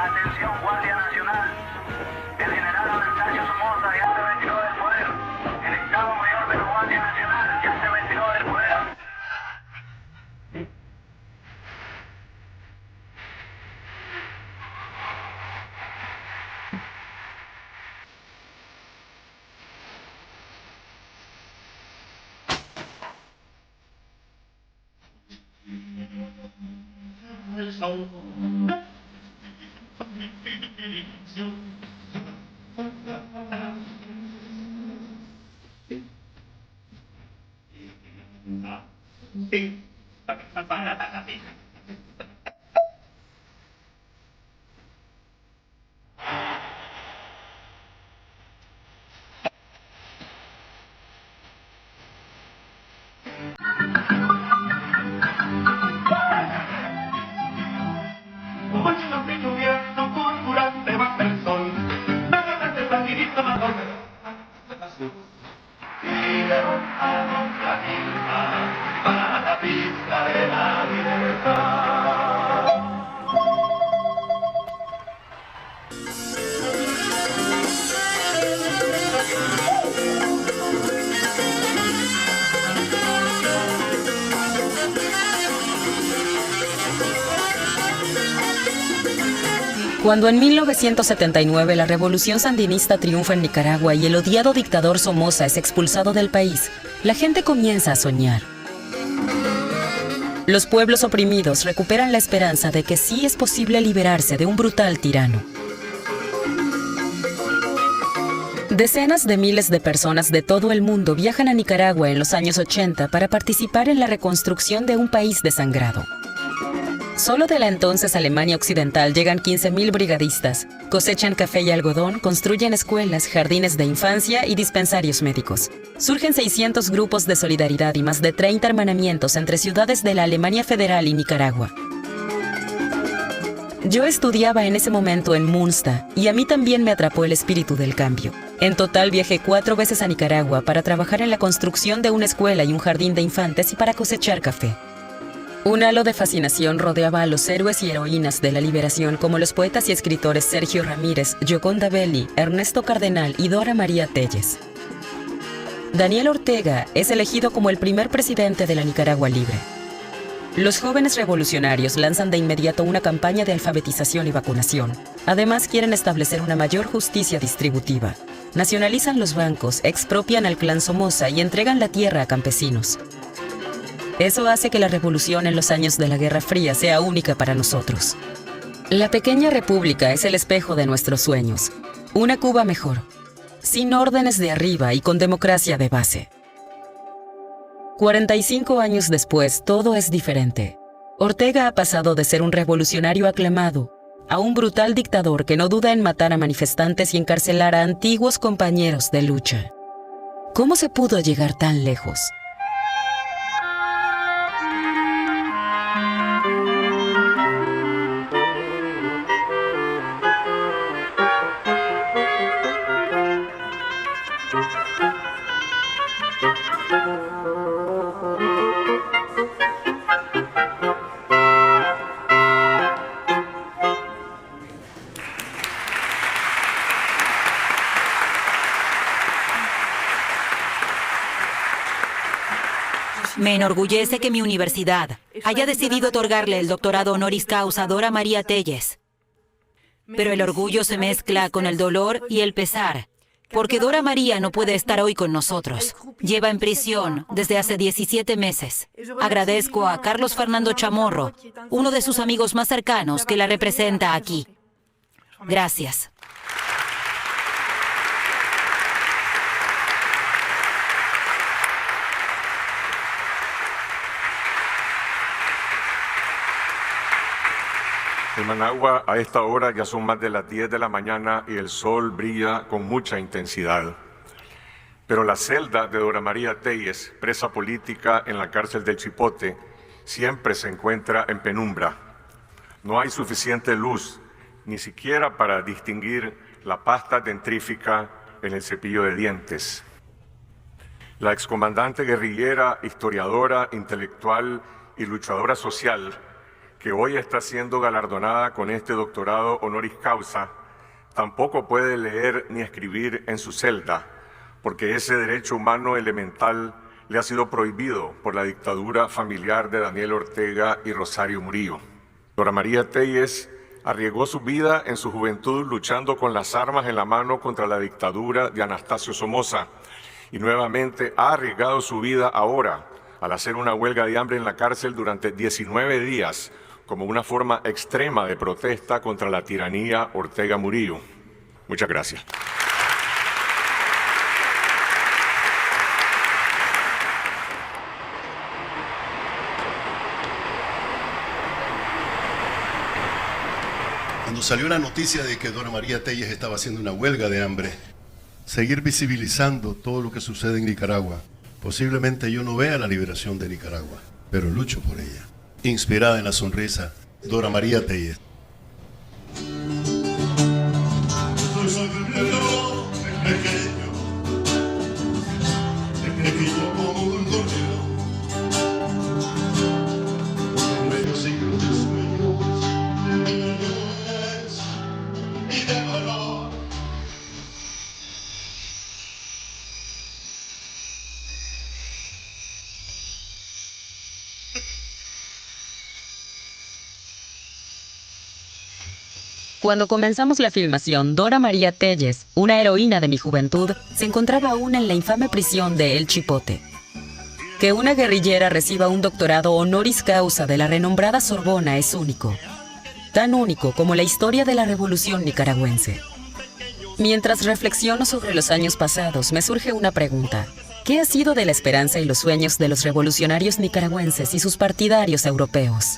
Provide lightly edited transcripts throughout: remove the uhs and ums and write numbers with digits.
Atención, Guardia Nacional. El general Anastasio Somoza ya se retiró del poder. El Estado Mayor de la Guardia Nacional ya se retiró del poder. Cuando en 1979 la revolución sandinista triunfa en Nicaragua y el odiado dictador Somoza es expulsado del país, la gente comienza a soñar. Los pueblos oprimidos recuperan la esperanza de que sí es posible liberarse de un brutal tirano. Decenas de miles de personas de todo el mundo viajan a Nicaragua en los años 80 para participar en la reconstrucción de un país desangrado. Solo de la entonces Alemania Occidental llegan 15.000 brigadistas, cosechan café y algodón, construyen escuelas, jardines de infancia y dispensarios médicos. Surgen 600 grupos de solidaridad y más de 30 hermanamientos entre ciudades de la Alemania Federal y Nicaragua. Yo estudiaba en ese momento en Münster y a mí también me atrapó el espíritu del cambio. En total viajé 4 veces a Nicaragua para trabajar en la construcción de una escuela y un jardín de infantes y para cosechar café. Un halo de fascinación rodeaba a los héroes y heroínas de la liberación como los poetas y escritores Sergio Ramírez, Gioconda Belli, Ernesto Cardenal y Dora María Telles. Daniel Ortega es elegido como el primer presidente de la Nicaragua libre. Los jóvenes revolucionarios lanzan de inmediato una campaña de alfabetización y vacunación. Además, quieren establecer una mayor justicia distributiva. Nacionalizan los bancos, expropian al clan Somoza y entregan la tierra a campesinos. Eso hace que la revolución en los años de la Guerra Fría sea única para nosotros. La pequeña república es el espejo de nuestros sueños. Una Cuba mejor, sin órdenes de arriba y con democracia de base. 45 años después, todo es diferente. Ortega ha pasado de ser un revolucionario aclamado a un brutal dictador que no duda en matar a manifestantes y encarcelar a antiguos compañeros de lucha. ¿Cómo se pudo llegar tan lejos? Me enorgullece que mi universidad haya decidido otorgarle el doctorado honoris causa a Dora María Telles. Pero el orgullo se mezcla con el dolor y el pesar, porque Dora María no puede estar hoy con nosotros. Lleva en prisión desde hace 17 meses. Agradezco a Carlos Fernando Chamorro, uno de sus amigos más cercanos, que la representa aquí. Gracias. En Managua, a esta hora ya son más de las 10 de la mañana y el sol brilla con mucha intensidad. Pero la celda de Dora María Telles, presa política en la cárcel del Chipote, siempre se encuentra en penumbra. No hay suficiente luz, ni siquiera para distinguir la pasta dentrífica en el cepillo de dientes. La excomandante guerrillera, historiadora, intelectual y luchadora social, que hoy está siendo galardonada con este doctorado honoris causa, tampoco puede leer ni escribir en su celda, porque ese derecho humano elemental le ha sido prohibido por la dictadura familiar de Daniel Ortega y Rosario Murillo. Dora María Tellez arriesgó su vida en su juventud luchando con las armas en la mano contra la dictadura de Anastasio Somoza y nuevamente ha arriesgado su vida ahora al hacer una huelga de hambre en la cárcel durante 19 días como una forma extrema de protesta contra la tiranía Ortega Murillo. Muchas gracias. Cuando salió la noticia de que Dora María Tellez estaba haciendo una huelga de hambre, seguir visibilizando todo lo que sucede en Nicaragua, posiblemente yo no vea la liberación de Nicaragua, pero lucho por ella. Inspirada en la sonrisa, Dora María Tellez. Cuando comenzamos la filmación, Dora María Tellez, una heroína de mi juventud, se encontraba aún en la infame prisión de El Chipote. Que una guerrillera reciba un doctorado honoris causa de la renombrada Sorbona es único. Tan único como la historia de la revolución nicaragüense. Mientras reflexiono sobre los años pasados, me surge una pregunta. ¿Qué ha sido de la esperanza y los sueños de los revolucionarios nicaragüenses y sus partidarios europeos?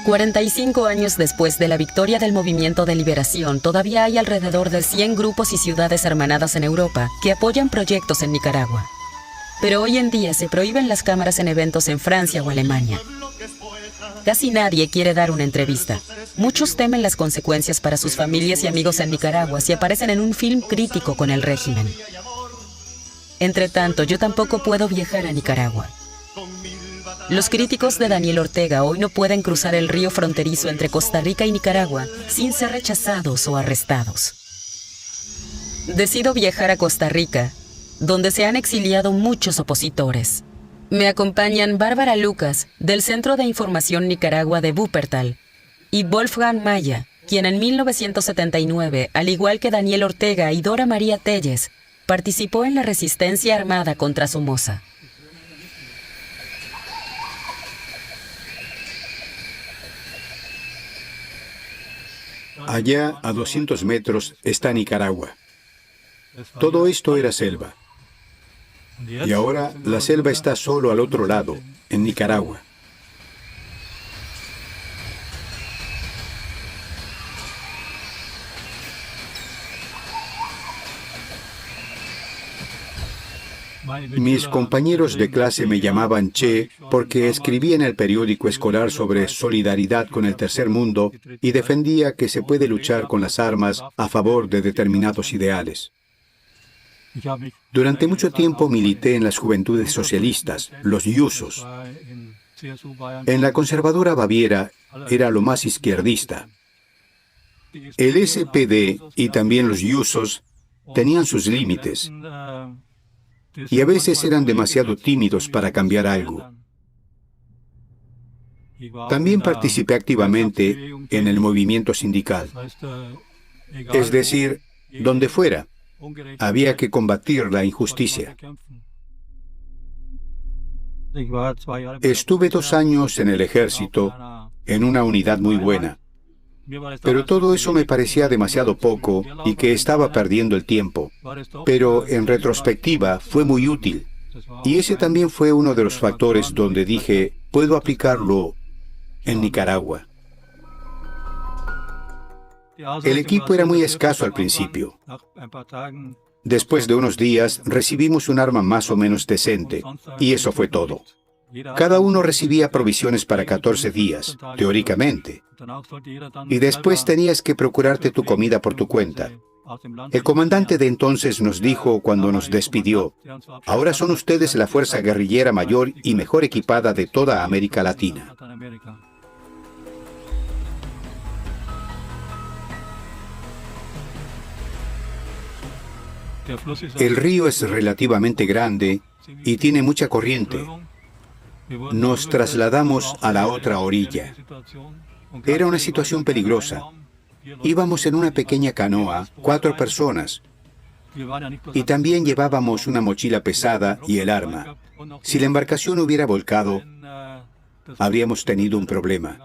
45 años después de la victoria del movimiento de liberación, todavía hay alrededor de 100 grupos y ciudades hermanadas en Europa que apoyan proyectos en Nicaragua. Pero hoy en día se prohíben las cámaras en eventos en Francia o Alemania. Casi nadie quiere dar una entrevista. Muchos temen las consecuencias para sus familias y amigos en Nicaragua si aparecen en un film crítico con el régimen. Entre tanto, yo tampoco puedo viajar a Nicaragua. Los críticos de Daniel Ortega hoy no pueden cruzar el río fronterizo entre Costa Rica y Nicaragua sin ser rechazados o arrestados. Decido viajar a Costa Rica, donde se han exiliado muchos opositores. Me acompañan Bárbara Lucas, del Centro de Información Nicaragua de Wuppertal, y Wolfgang Maya, quien en 1979, al igual que Daniel Ortega y Dora María Tellez, participó en la resistencia armada contra Somoza. Allá, a 200 metros, está Nicaragua. Todo esto era selva. Y ahora la selva está solo al otro lado, en Nicaragua. Mis compañeros de clase me llamaban Che porque escribía en el periódico escolar sobre solidaridad con el tercer mundo y defendía que se puede luchar con las armas a favor de determinados ideales. Durante mucho tiempo milité en las juventudes socialistas, los Jusos. En la conservadora Baviera era lo más izquierdista. El SPD y también los Jusos tenían sus límites y a veces eran demasiado tímidos para cambiar algo. También participé activamente en el movimiento sindical. Es decir, donde fuera, había que combatir la injusticia. Estuve 2 años en el ejército, en una unidad muy buena. Pero todo eso me parecía demasiado poco y que estaba perdiendo el tiempo. Pero en retrospectiva fue muy útil. Y ese también fue uno de los factores donde dije, puedo aplicarlo en Nicaragua. El equipo era muy escaso al principio. Después de unos días recibimos un arma más o menos decente, y eso fue todo. Cada uno recibía provisiones para 14 días, teóricamente. Y después tenías que procurarte tu comida por tu cuenta. El comandante de entonces nos dijo cuando nos despidió, ahora son ustedes la fuerza guerrillera mayor y mejor equipada de toda América Latina. El río es relativamente grande y tiene mucha corriente. Nos trasladamos a la otra orilla. Era una situación peligrosa. Íbamos en una pequeña canoa, 4 personas, y también llevábamos una mochila pesada y el arma. Si la embarcación hubiera volcado, habríamos tenido un problema.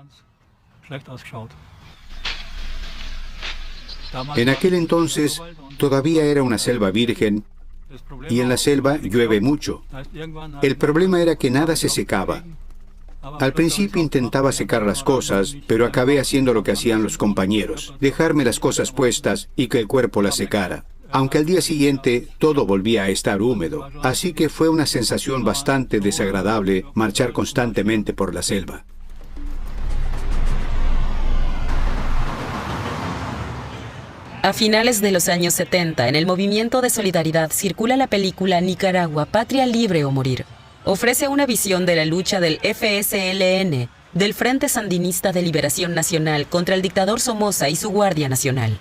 En aquel entonces todavía era una selva virgen y en la selva llueve mucho. El problema era que nada se secaba. Al principio intentaba secar las cosas, pero acabé haciendo lo que hacían los compañeros, dejarme las cosas puestas y que el cuerpo las secara. Aunque al día siguiente todo volvía a estar húmedo, así que fue una sensación bastante desagradable marchar constantemente por la selva. A finales de los años 70, en el movimiento de solidaridad circula la película Nicaragua, Patria Libre o Morir. Ofrece una visión de la lucha del FSLN, del Frente Sandinista de Liberación Nacional contra el dictador Somoza y su Guardia Nacional.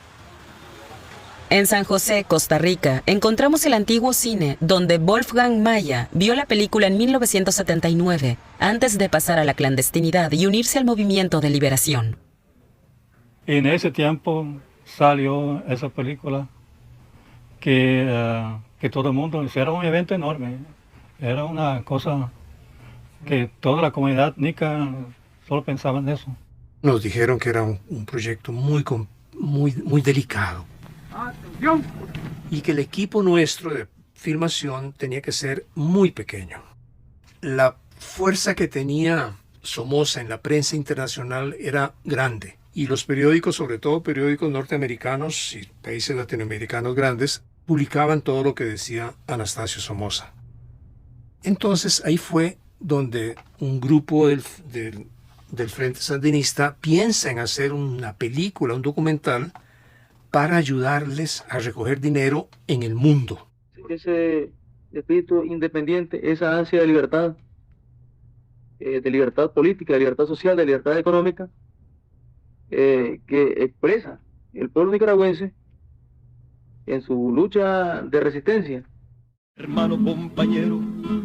En San José, Costa Rica, encontramos el antiguo cine donde Wolfgang Maya vio la película en 1979, antes de pasar a la clandestinidad y unirse al movimiento de liberación. En ese tiempo salió esa película que todo el mundo, era un evento enorme, era una cosa que toda la comunidad nica solo pensaba en eso. Nos dijeron que era un proyecto muy delicado. ¡Atención! Y que el equipo nuestro de filmación tenía que ser muy pequeño. La fuerza que tenía Somoza en la prensa internacional era grande. Y los periódicos, sobre todo periódicos norteamericanos y países latinoamericanos grandes, publicaban todo lo que decía Anastasio Somoza. Entonces ahí fue donde un grupo del Frente Sandinista piensa en hacer una película, un documental, para ayudarles a recoger dinero en el mundo. Ese espíritu independiente, esa ansia de libertad política, de libertad social, de libertad económica, que expresa el pueblo nicaragüense en su lucha de resistencia. Hermano, compañero,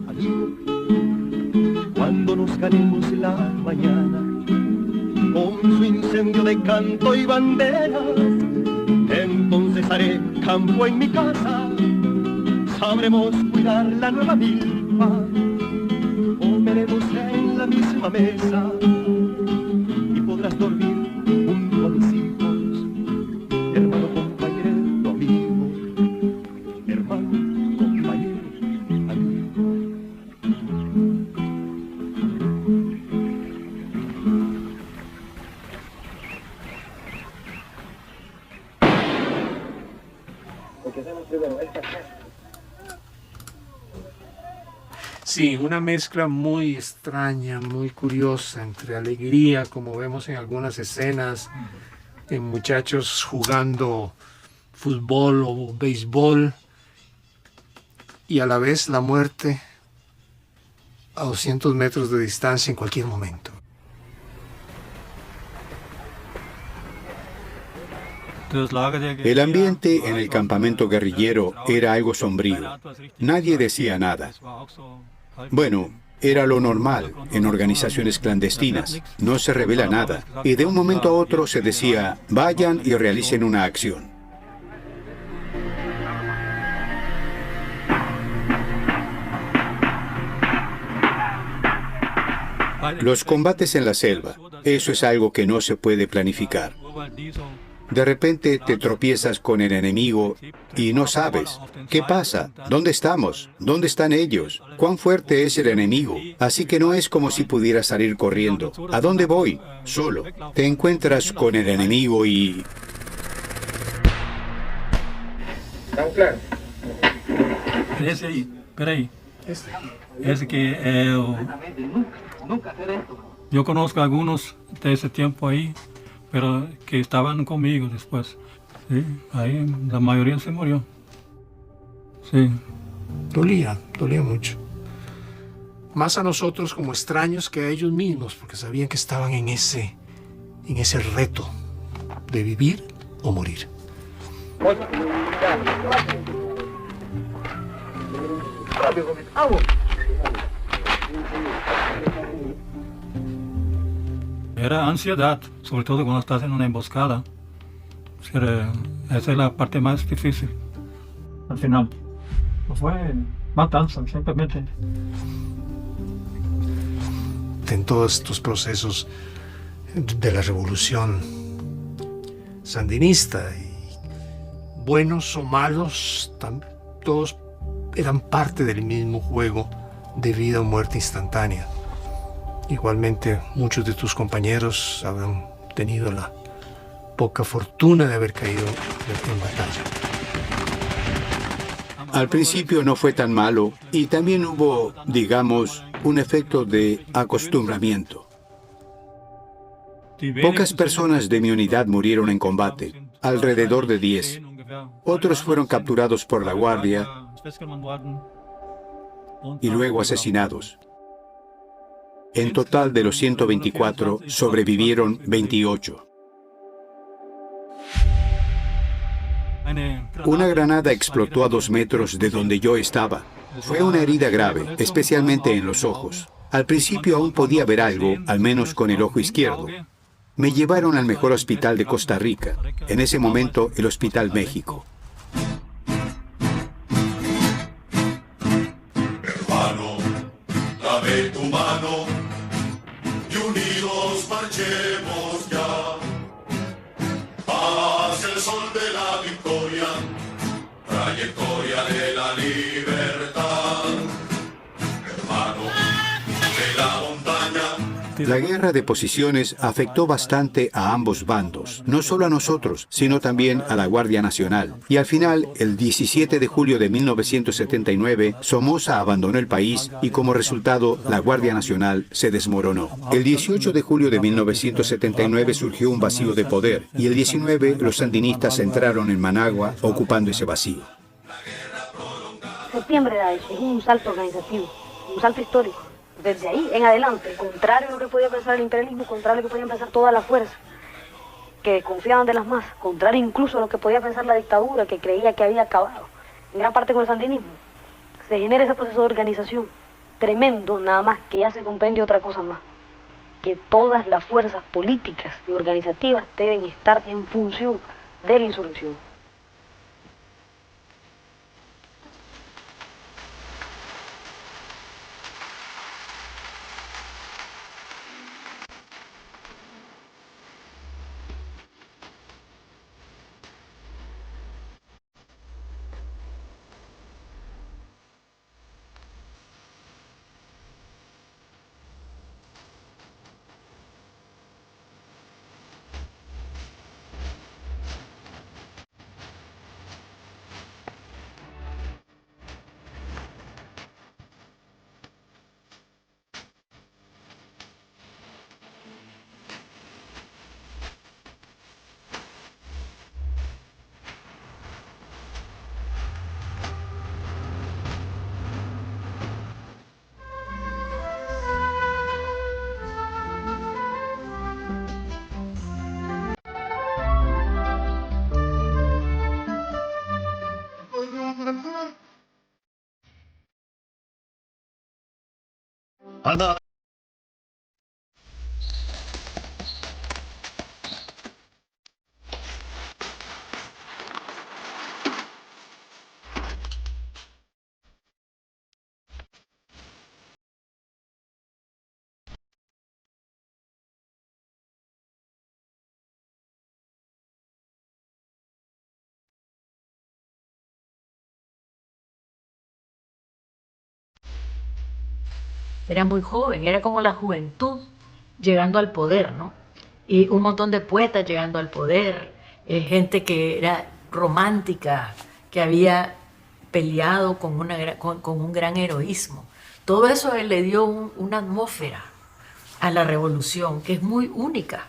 amigo, cuando nos ganemos la mañana, con su incendio de canto y banderas, entonces haré campo en mi casa, sabremos cuidar la nueva milpa, comeremos en la misma mesa y podrás dormir junto a mis hijos, hermano, compañero, amigo, hermano, compañero, amigo. Sí, una mezcla muy extraña, muy curiosa, entre alegría, como vemos en algunas escenas, en muchachos jugando fútbol o béisbol, y a la vez la muerte a 200 metros de distancia en cualquier momento. El ambiente en el campamento guerrillero era algo sombrío. Nadie decía nada. Bueno, era lo normal en organizaciones clandestinas. No se revela nada. Y de un momento a otro se decía, vayan y realicen una acción. Los combates en la selva, eso es algo que no se puede planificar. De repente te tropiezas con el enemigo y no sabes. ¿Qué pasa? ¿Dónde estamos? ¿Dónde están ellos? ¿Cuán fuerte es el enemigo? Así que no es como si pudieras salir corriendo. ¿A dónde voy? Solo. Te encuentras con el enemigo y... Ese ahí, espera ahí. Ese que yo conozco a algunos de ese tiempo ahí, pero que estaban conmigo después. Sí, ahí la mayoría se murió. Sí. Dolía mucho. Más a nosotros como extraños que a ellos mismos, porque sabían que estaban en ese reto de vivir o morir. Era ansiedad, sobre todo cuando estás en una emboscada. Esa es la parte más difícil. Al final, no fue matanza, simplemente. En todos estos procesos de la revolución sandinista, y buenos o malos, todos eran parte del mismo juego de vida o muerte instantánea. Igualmente, muchos de tus compañeros habrán tenido la poca fortuna de haber caído en batalla. Al principio no fue tan malo y también hubo, digamos, un efecto de acostumbramiento. Pocas personas de mi unidad murieron en combate, alrededor de 10. Otros fueron capturados por la guardia y luego asesinados. En total de los 124, sobrevivieron 28. Una granada explotó a 2 metros de donde yo estaba. Fue una herida grave, especialmente en los ojos. Al principio aún podía ver algo, al menos con el ojo izquierdo. Me llevaron al mejor hospital de Costa Rica, en ese momento el Hospital México. Hermano, dame tu mano y unidos marchemos ya hacia el sol de la victoria, trayectoria de la libertad. Hermano, de la montaña. La guerra de posiciones afectó bastante a ambos bandos, no solo a nosotros, sino también a la Guardia Nacional. Y al final, el 17 de julio de 1979, Somoza abandonó el país y como resultado, la Guardia Nacional se desmoronó. El 18 de julio de 1979 surgió un vacío de poder y el 19 los sandinistas entraron en Managua ocupando ese vacío. Septiembre da eso, es un salto organizativo, un salto histórico. Desde ahí en adelante, contrario a lo que podía pensar el imperialismo, contrario a lo que podían pensar todas las fuerzas que confiaban de las masas, contrario incluso a lo que podía pensar la dictadura, que creía que había acabado en gran parte con el sandinismo, se genera ese proceso de organización tremendo, nada más que ya se comprende otra cosa más, que todas las fuerzas políticas y organizativas deben estar en función de la insurrección. Anda. Era muy joven, era como la juventud llegando al poder, ¿no? Y un montón de poetas llegando al poder, gente que era romántica, que había peleado con un gran heroísmo. Todo eso le dio una atmósfera a la revolución que es muy única.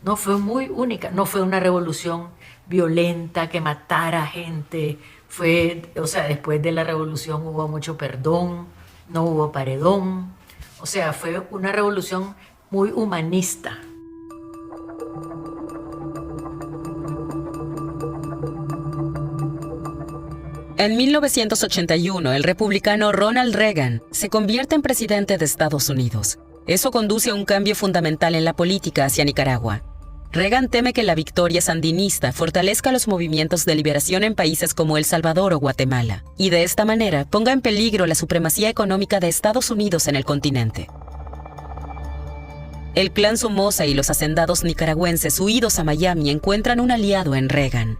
No fue muy única, no fue una revolución violenta que matara gente. Después de la revolución hubo mucho perdón, no hubo paredón. O sea, fue una revolución muy humanista. En 1981, el republicano Ronald Reagan se convierte en presidente de Estados Unidos. Eso conduce a un cambio fundamental en la política hacia Nicaragua. Reagan teme que la victoria sandinista fortalezca los movimientos de liberación en países como El Salvador o Guatemala, y de esta manera ponga en peligro la supremacía económica de Estados Unidos en el continente. El clan Somoza y los hacendados nicaragüenses huidos a Miami encuentran un aliado en Reagan.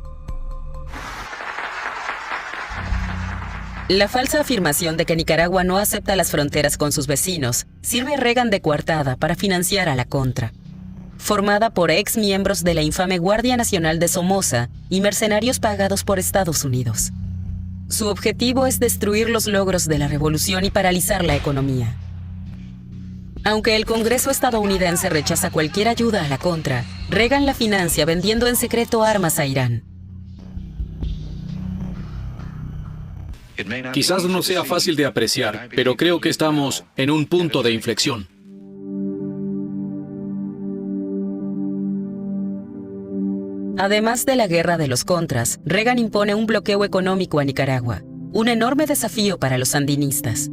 La falsa afirmación de que Nicaragua no acepta las fronteras con sus vecinos sirve a Reagan de coartada para financiar a la Contra, formada por ex miembros de la infame Guardia Nacional de Somoza y mercenarios pagados por Estados Unidos. Su objetivo es destruir los logros de la revolución y paralizar la economía. Aunque el Congreso estadounidense rechaza cualquier ayuda a la Contra, Reagan la financia vendiendo en secreto armas a Irán. Quizás no sea fácil de apreciar, pero creo que estamos en un punto de inflexión. Además de la guerra de los Contras, Reagan impone un bloqueo económico a Nicaragua, un enorme desafío para los sandinistas.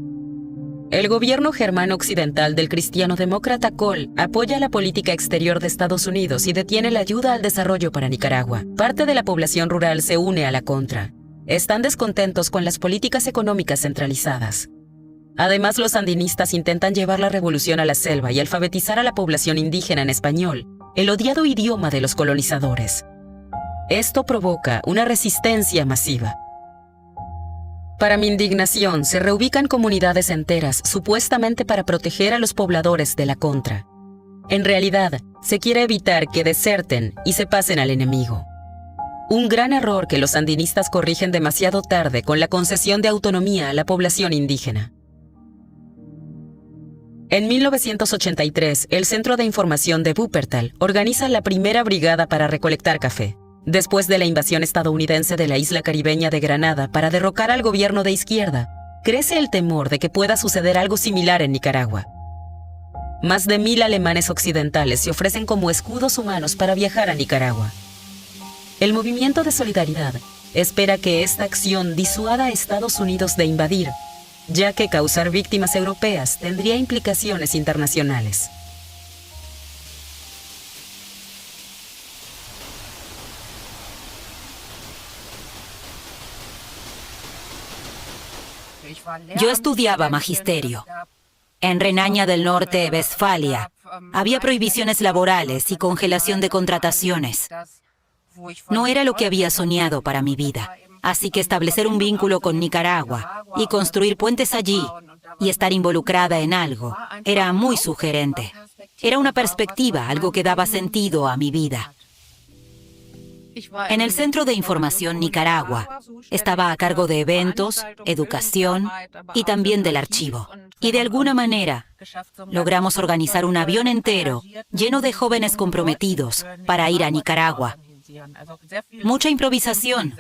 El gobierno germano occidental del cristiano demócrata Kohl apoya la política exterior de Estados Unidos y detiene la ayuda al desarrollo para Nicaragua. Parte de la población rural se une a la Contra. Están descontentos con las políticas económicas centralizadas. Además, los sandinistas intentan llevar la revolución a la selva y alfabetizar a la población indígena en español, el odiado idioma de los colonizadores. Esto provoca una resistencia masiva. Para mi indignación, se reubican comunidades enteras supuestamente para proteger a los pobladores de la Contra. En realidad, se quiere evitar que deserten y se pasen al enemigo. Un gran error que los sandinistas corrigen demasiado tarde con la concesión de autonomía a la población indígena. En 1983, el Centro de Información de Wuppertal organiza la primera brigada para recolectar café, después de la invasión estadounidense de la isla caribeña de Granada para derrocar al gobierno de izquierda. Crece el temor de que pueda suceder algo similar en Nicaragua. Más de 1000 alemanes occidentales se ofrecen como escudos humanos para viajar a Nicaragua. El movimiento de solidaridad espera que esta acción disuada a Estados Unidos de invadir, ya que causar víctimas europeas tendría implicaciones internacionales. Yo estudiaba magisterio. En Renania del Norte, Westfalia, había prohibiciones laborales y congelación de contrataciones. No era lo que había soñado para mi vida. Así que establecer un vínculo con Nicaragua y construir puentes allí y estar involucrada en algo era muy sugerente. Era una perspectiva, algo que daba sentido a mi vida. En el Centro de Información Nicaragua estaba a cargo de eventos, educación y también del archivo. Y de alguna manera logramos organizar un avión entero lleno de jóvenes comprometidos para ir a Nicaragua. Mucha improvisación,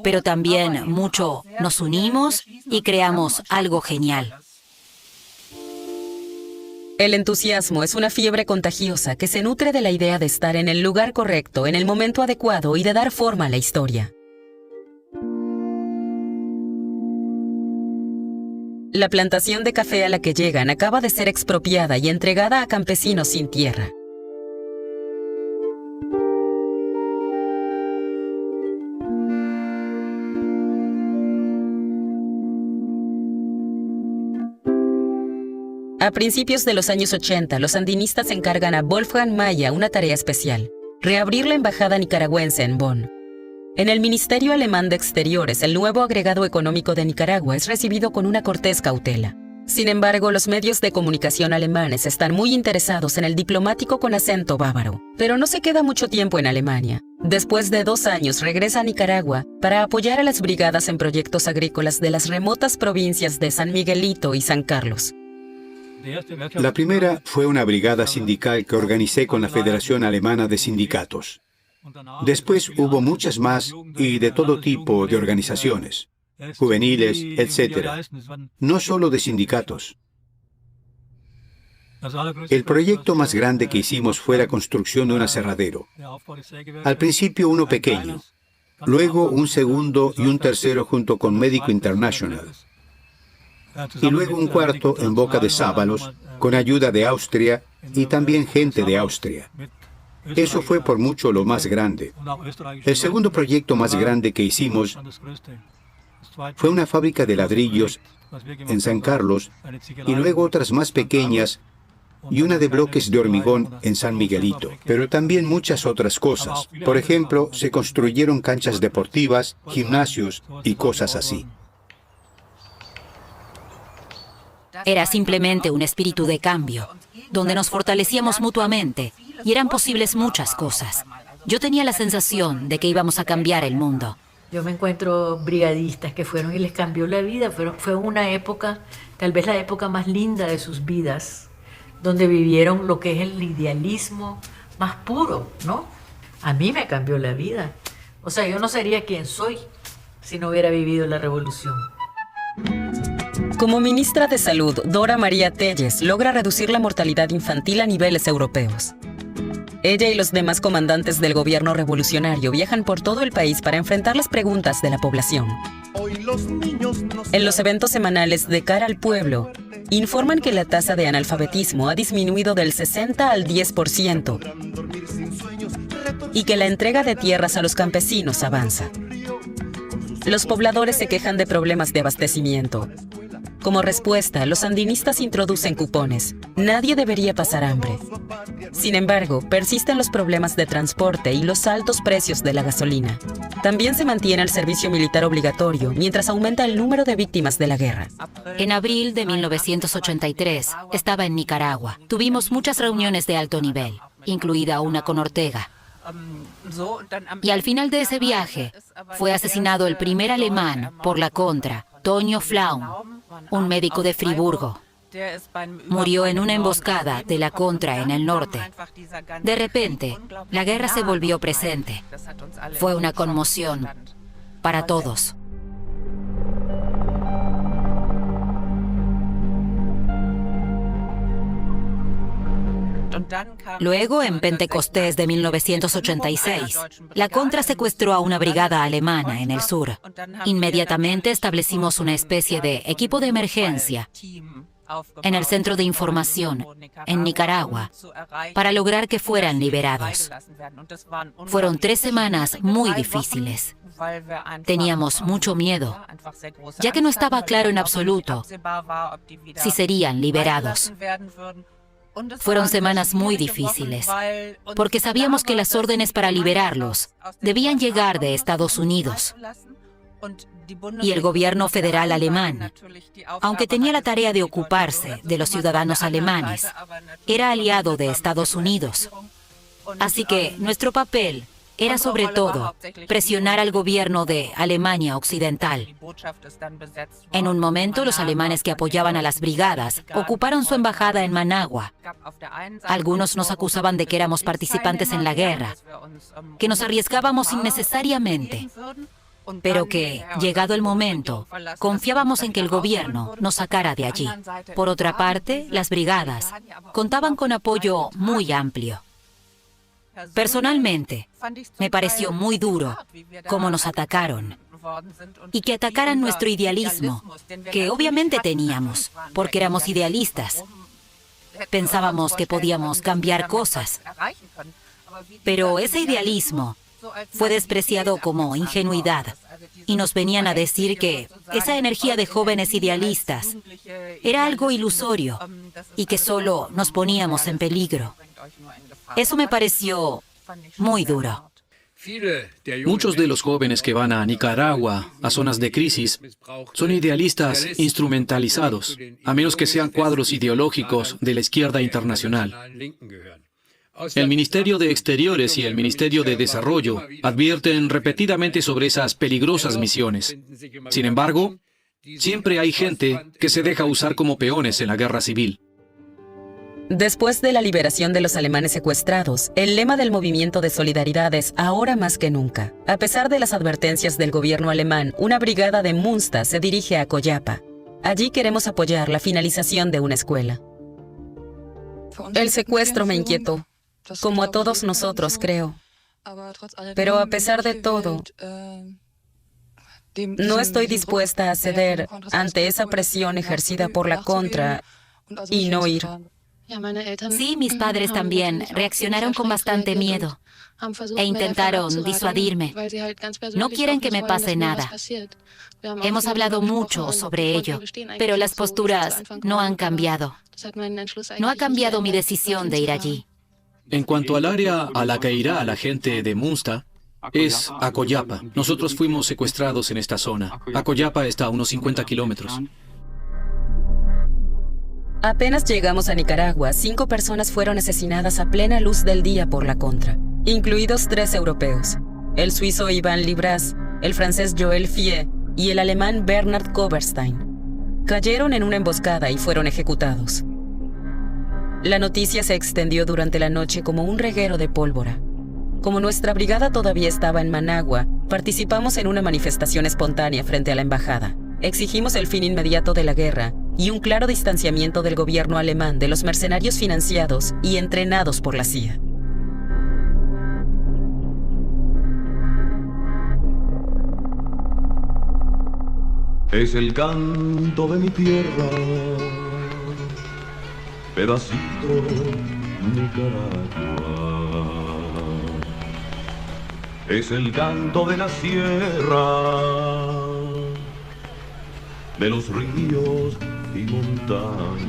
pero también mucho nos unimos y creamos algo genial. El entusiasmo es una fiebre contagiosa que se nutre de la idea de estar en el lugar correcto, en el momento adecuado y de dar forma a la historia. La plantación de café a la que llegan acaba de ser expropiada y entregada a campesinos sin tierra. A principios de los años 80, los sandinistas encargan a Wolfgang Maya una tarea especial: reabrir la embajada nicaragüense en Bonn. En el Ministerio Alemán de Exteriores, el nuevo agregado económico de Nicaragua es recibido con una cortés cautela. Sin embargo, los medios de comunicación alemanes están muy interesados en el diplomático con acento bávaro. Pero no se queda mucho tiempo en Alemania. Después de 2 años, regresa a Nicaragua para apoyar a las brigadas en proyectos agrícolas de las remotas provincias de San Miguelito y San Carlos. La primera fue una brigada sindical que organicé con la Federación Alemana de Sindicatos. Después hubo muchas más y de todo tipo de organizaciones, juveniles, etc. No solo de sindicatos. El proyecto más grande que hicimos fue la construcción de un aserradero. Al principio uno pequeño, luego un segundo y un tercero junto con Médico International, y luego un cuarto en Boca de Sábalos, con ayuda de Austria y también gente de Austria. Eso fue por mucho lo más grande. El segundo proyecto más grande que hicimos fue una fábrica de ladrillos en San Carlos, y luego otras más pequeñas, y una de bloques de hormigón en San Miguelito. Pero también muchas otras cosas. Por ejemplo, se construyeron canchas deportivas, gimnasios y cosas así. Era simplemente un espíritu de cambio, donde nos fortalecíamos mutuamente y eran posibles muchas cosas. Yo tenía la sensación de que íbamos a cambiar el mundo. Yo me encuentro brigadistas que fueron y les cambió la vida. Fue una época, tal vez la época más linda de sus vidas, donde vivieron lo que es el idealismo más puro, ¿no? A mí me cambió la vida. O sea, yo no sería quien soy si no hubiera vivido la revolución. Como ministra de Salud, Dora María Tellez logra reducir la mortalidad infantil a niveles europeos. Ella y los demás comandantes del gobierno revolucionario viajan por todo el país para enfrentar las preguntas de la población. En los eventos semanales de cara al pueblo, informan que la tasa de analfabetismo ha disminuido del 60 al 10% y que la entrega de tierras a los campesinos avanza. Los pobladores se quejan de problemas de abastecimiento. Como respuesta, los sandinistas introducen cupones. Nadie debería pasar hambre. Sin embargo, persisten los problemas de transporte y los altos precios de la gasolina. También se mantiene el servicio militar obligatorio, mientras aumenta el número de víctimas de la guerra. En abril de 1983, estaba en Nicaragua. Tuvimos muchas reuniones de alto nivel, incluida una con Ortega. Y al final de ese viaje, fue asesinado el primer alemán por la Contra, Tonio Flaum, un médico de Friburgo. Murió en una emboscada de la Contra en el norte. De repente, la guerra se volvió presente. Fue una conmoción para todos. Luego, en Pentecostés de 1986, la Contra secuestró a una brigada alemana en el sur. Inmediatamente establecimos una especie de equipo de emergencia en el centro de información en Nicaragua para lograr que fueran liberados. Fueron 3 semanas muy difíciles. Teníamos mucho miedo, ya que no estaba claro en absoluto si serían liberados. Fueron semanas muy difíciles, porque sabíamos que las órdenes para liberarlos debían llegar de Estados Unidos. Y el gobierno federal alemán, aunque tenía la tarea de ocuparse de los ciudadanos alemanes, era aliado de Estados Unidos. Así que nuestro papel era sobre todo presionar al gobierno de Alemania Occidental. En un momento, los alemanes que apoyaban a las brigadas ocuparon su embajada en Managua. Algunos nos acusaban de que éramos participantes en la guerra, que nos arriesgábamos innecesariamente, pero que, llegado el momento, confiábamos en que el gobierno nos sacara de allí. Por otra parte, las brigadas contaban con apoyo muy amplio. Personalmente, me pareció muy duro cómo nos atacaron y que atacaran nuestro idealismo, que obviamente teníamos, porque éramos idealistas. Pensábamos que podíamos cambiar cosas, pero ese idealismo fue despreciado como ingenuidad y nos venían a decir que esa energía de jóvenes idealistas era algo ilusorio y que solo nos poníamos en peligro. Eso me pareció muy duro. Muchos de los jóvenes que van a Nicaragua, a zonas de crisis, son idealistas instrumentalizados, a menos que sean cuadros ideológicos de la izquierda internacional. El Ministerio de Exteriores y el Ministerio de Desarrollo advierten repetidamente sobre esas peligrosas misiones. Sin embargo, siempre hay gente que se deja usar como peones en la guerra civil. Después de la liberación de los alemanes secuestrados, el lema del movimiento de solidaridad es ahora más que nunca. A pesar de las advertencias del gobierno alemán, una brigada de Münster se dirige a Coyapa. Allí queremos apoyar la finalización de una escuela. El secuestro me inquietó, como a todos nosotros, creo. Pero a pesar de todo, no estoy dispuesta a ceder ante esa presión ejercida por la Contra y no ir. Sí, mis padres también reaccionaron con bastante miedo e intentaron disuadirme. No quieren que me pase nada. Hemos hablado mucho sobre ello, pero las posturas no han cambiado. No ha cambiado mi decisión de ir allí. En cuanto al área a la que irá la gente de Munsta, es Acoyapa. Nosotros fuimos secuestrados en esta zona. Acoyapa está a unos 50 kilómetros. Apenas llegamos a Nicaragua, 5 personas fueron asesinadas a plena luz del día por la Contra, incluidos 3 europeos: el suizo Ivan Libras, el francés Joël Fiet y el alemán Bernhard Koberstein. Cayeron en una emboscada y fueron ejecutados. La noticia se extendió durante la noche como un reguero de pólvora. Como nuestra brigada todavía estaba en Managua, participamos en una manifestación espontánea frente a la embajada. Exigimos el fin inmediato de la guerra y un claro distanciamiento del gobierno alemán de los mercenarios financiados y entrenados por la CIA. Es el canto de mi tierra, pedacito Nicaragua. Es el canto de la sierra, de los ríos y montañas.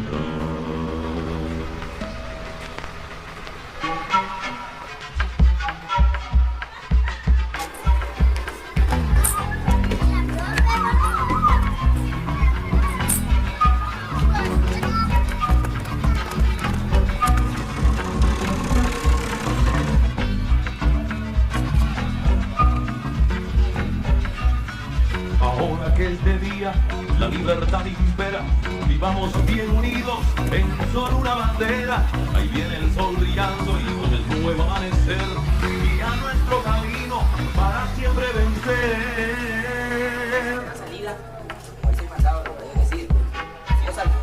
Ahora que es de día, la libertad impera, vivamos bien unidos en solo una bandera. Ahí viene el sol brillando y con el nuevo amanecer guía nuestro camino para siempre vencer. La salida, hoy soy pasado, lo voy a decir. Yo salgo.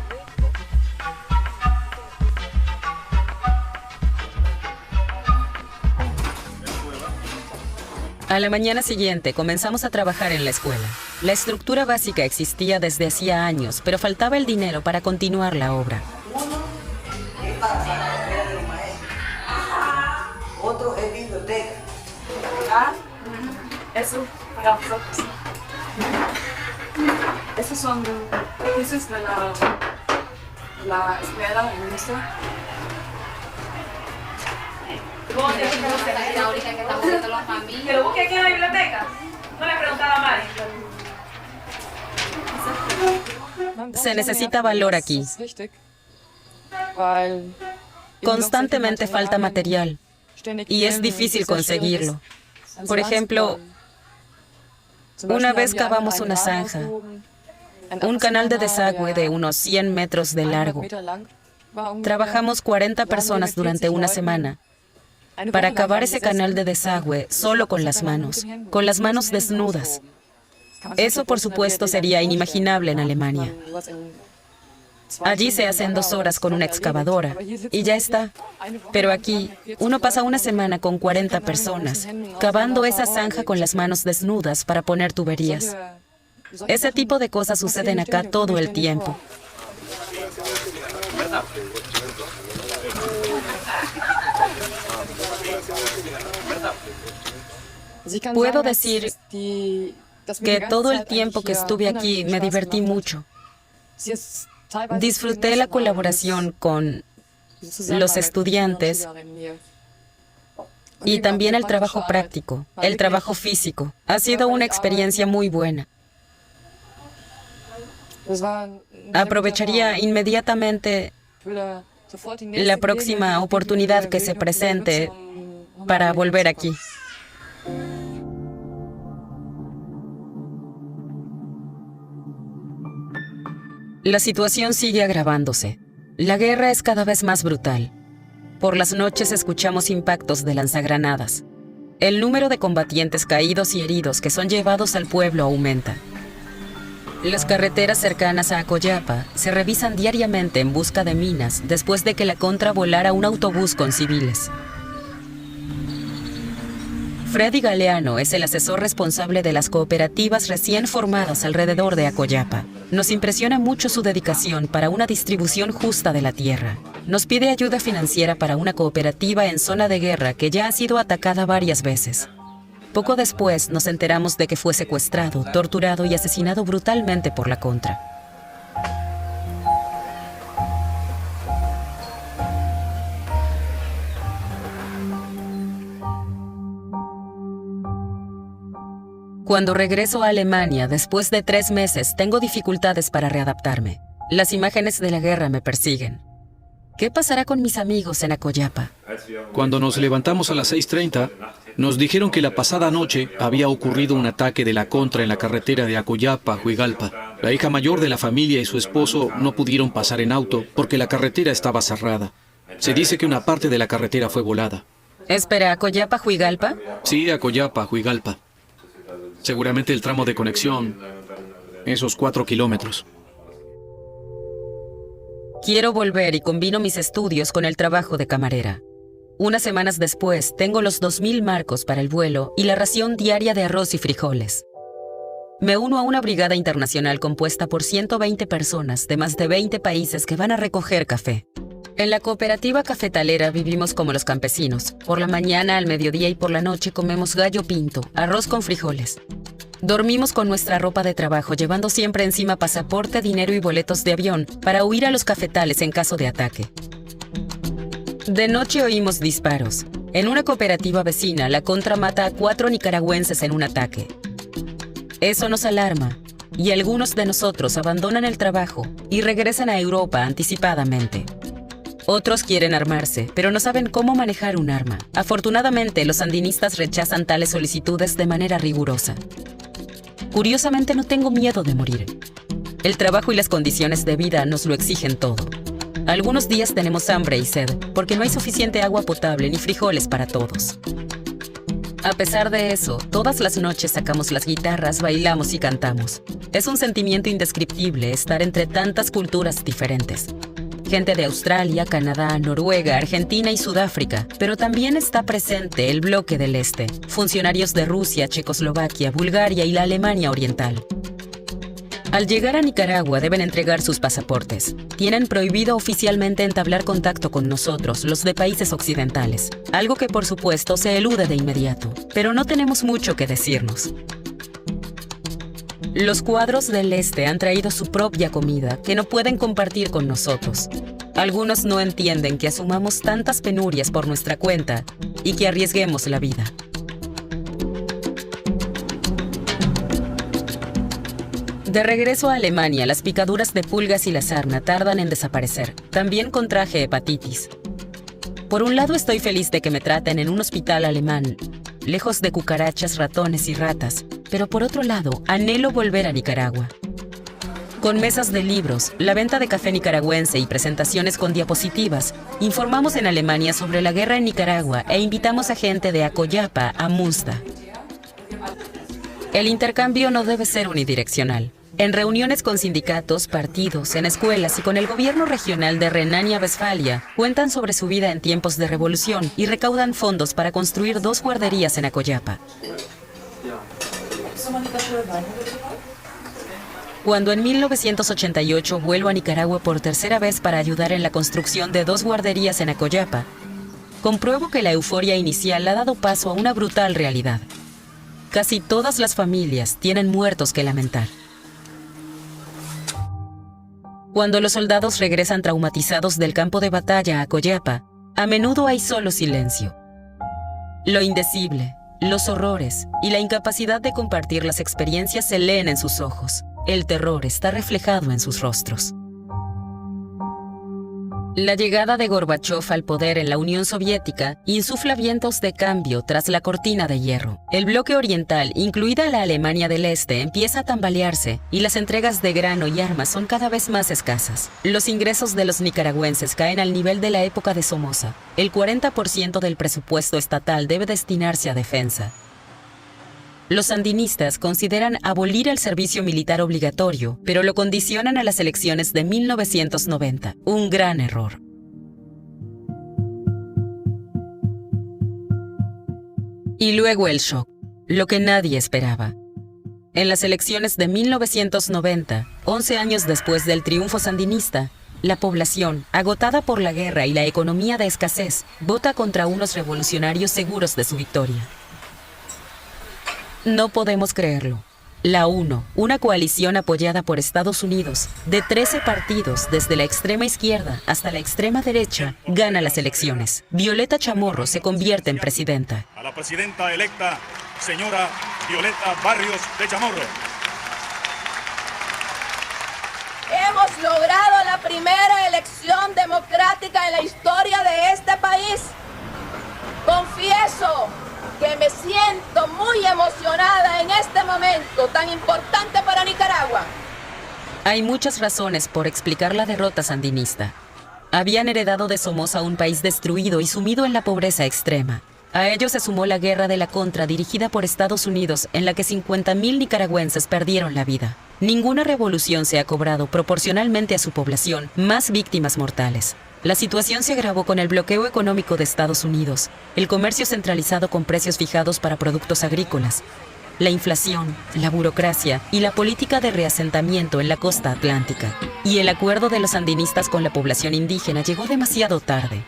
A la mañana siguiente comenzamos a trabajar en la escuela. La estructura básica existía desde hacía años, pero faltaba el dinero para continuar la obra. Es para la escuela de los maestros. Otro es biblioteca. Eso para nosotros. Esos son edificios de la escuela en Munsta. Pero busqué aquí en la biblioteca. No le preguntaba a Mari. Se necesita valor aquí. Constantemente falta material y es difícil conseguirlo. Por ejemplo, una vez cavamos una zanja, un canal de desagüe de unos 100 metros de largo. Trabajamos 40 personas durante una semana para cavar ese canal de desagüe solo con las manos desnudas. Eso, por supuesto, sería inimaginable en Alemania. Allí se hacen 2 horas con una excavadora y ya está. Pero aquí, uno pasa una semana con 40 personas, cavando esa zanja con las manos desnudas para poner tuberías. Ese tipo de cosas suceden acá todo el tiempo. Puedo decir que todo el tiempo que estuve aquí me divertí mucho. Disfruté la colaboración con los estudiantes y también el trabajo práctico, el trabajo físico. Ha sido una experiencia muy buena. Aprovecharía inmediatamente la próxima oportunidad que se presente para volver aquí. La situación sigue agravándose. La guerra es cada vez más brutal. Por las noches escuchamos impactos de lanzagranadas. El número de combatientes caídos y heridos que son llevados al pueblo aumenta. Las carreteras cercanas a Acoyapa se revisan diariamente en busca de minas después de que la Contra volara un autobús con civiles. Freddy Galeano es el asesor responsable de las cooperativas recién formadas alrededor de Acoyapa. Nos impresiona mucho su dedicación para una distribución justa de la tierra. Nos pide ayuda financiera para una cooperativa en zona de guerra que ya ha sido atacada varias veces. Poco después nos enteramos de que fue secuestrado, torturado y asesinado brutalmente por la Contra. Cuando regreso a Alemania, después de 3 meses, tengo dificultades para readaptarme. Las imágenes de la guerra me persiguen. ¿Qué pasará con mis amigos en Acoyapa? Cuando nos levantamos a las 6:30, nos dijeron que la pasada noche había ocurrido un ataque de la Contra en la carretera de Acoyapa a Huigalpa. La hija mayor de la familia y su esposo no pudieron pasar en auto porque la carretera estaba cerrada. Se dice que una parte de la carretera fue volada. Espera, ¿Acoyapa, Huigalpa? Sí, Acoyapa, Huigalpa. Seguramente el tramo de conexión, esos 4 kilómetros. Quiero volver y combino mis estudios con el trabajo de camarera. Unas semanas después, tengo los 2.000 marcos para el vuelo y la ración diaria de arroz y frijoles. Me uno a una brigada internacional compuesta por 120 personas de más de 20 países que van a recoger café. En la cooperativa cafetalera vivimos como los campesinos. Por la mañana, al mediodía y por la noche comemos gallo pinto, arroz con frijoles. Dormimos con nuestra ropa de trabajo, llevando siempre encima pasaporte, dinero y boletos de avión para huir a los cafetales en caso de ataque. De noche oímos disparos. En una cooperativa vecina, la Contra mata a 4 nicaragüenses en un ataque. Eso nos alarma, y algunos de nosotros abandonan el trabajo y regresan a Europa anticipadamente. Otros quieren armarse, pero no saben cómo manejar un arma. Afortunadamente, los sandinistas rechazan tales solicitudes de manera rigurosa. Curiosamente, no tengo miedo de morir. El trabajo y las condiciones de vida nos lo exigen todo. Algunos días tenemos hambre y sed, porque no hay suficiente agua potable ni frijoles para todos. A pesar de eso, todas las noches sacamos las guitarras, bailamos y cantamos. Es un sentimiento indescriptible estar entre tantas culturas diferentes. Gente de Australia, Canadá, Noruega, Argentina y Sudáfrica, pero también está presente el bloque del Este, funcionarios de Rusia, Checoslovaquia, Bulgaria y la Alemania Oriental. Al llegar a Nicaragua deben entregar sus pasaportes. Tienen prohibido oficialmente entablar contacto con nosotros, los de países occidentales, algo que por supuesto se elude de inmediato, pero no tenemos mucho que decirnos. Los cuadros del Este han traído su propia comida que no pueden compartir con nosotros. Algunos no entienden que asumamos tantas penurias por nuestra cuenta y que arriesguemos la vida. De regreso a Alemania, las picaduras de pulgas y la sarna tardan en desaparecer. También contraje hepatitis. Por un lado estoy feliz de que me traten en un hospital alemán, lejos de cucarachas, ratones y ratas, pero por otro lado, anhelo volver a Nicaragua. Con mesas de libros, la venta de café nicaragüense y presentaciones con diapositivas, informamos en Alemania sobre la guerra en Nicaragua e invitamos a gente de Acoyapa a Munsta. El intercambio no debe ser unidireccional. En reuniones con sindicatos, partidos, en escuelas y con el gobierno regional de Renania-Westfalia, cuentan sobre su vida en tiempos de revolución y recaudan fondos para construir 2 guarderías en Acoyapa. Cuando en 1988 vuelvo a Nicaragua por tercera vez para ayudar en la construcción de 2 guarderías en Acoyapa, compruebo que la euforia inicial ha dado paso a una brutal realidad. Casi todas las familias tienen muertos que lamentar. Cuando los soldados regresan traumatizados del campo de batalla a Acoyapa, a menudo hay solo silencio. Lo indecible, los horrores y la incapacidad de compartir las experiencias se leen en sus ojos. El terror está reflejado en sus rostros. La llegada de Gorbachov al poder en la Unión Soviética insufla vientos de cambio tras la cortina de hierro. El bloque oriental, incluida la Alemania del Este, empieza a tambalearse y las entregas de grano y armas son cada vez más escasas. Los ingresos de los nicaragüenses caen al nivel de la época de Somoza. El 40% del presupuesto estatal debe destinarse a defensa. Los sandinistas consideran abolir el servicio militar obligatorio, pero lo condicionan a las elecciones de 1990. Un gran error. Y luego el shock, lo que nadie esperaba. En las elecciones de 1990, 11 años después del triunfo sandinista, la población, agotada por la guerra y la economía de escasez, vota contra unos revolucionarios seguros de su victoria. No podemos creerlo. La UNO, una coalición apoyada por Estados Unidos, de 13 partidos desde la extrema izquierda hasta la extrema derecha, gana las elecciones. Violeta Chamorro se convierte en presidenta. A la presidenta electa, señora Violeta Barrios de Chamorro. Hemos logrado la primera elección democrática en la historia de este país. Confieso que me siento muy emocionada en este momento tan importante para Nicaragua. Hay muchas razones por explicar la derrota sandinista. Habían heredado de Somoza un país destruido y sumido en la pobreza extrema. A ello se sumó la guerra de la Contra dirigida por Estados Unidos, en la que 50.000 nicaragüenses perdieron la vida. Ninguna revolución se ha cobrado proporcionalmente a su población más víctimas mortales. La situación se agravó con el bloqueo económico de Estados Unidos, el comercio centralizado con precios fijados para productos agrícolas, la inflación, la burocracia y la política de reasentamiento en la costa atlántica. Y el acuerdo de los sandinistas con la población indígena llegó demasiado tarde.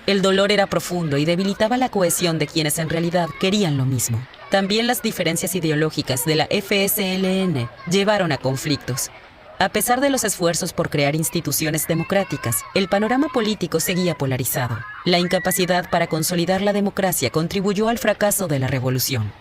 El dolor era profundo y debilitaba la cohesión de quienes en realidad querían lo mismo. También las diferencias ideológicas de la FSLN llevaron a conflictos. A pesar de los esfuerzos por crear instituciones democráticas, el panorama político seguía polarizado. La incapacidad para consolidar la democracia contribuyó al fracaso de la revolución.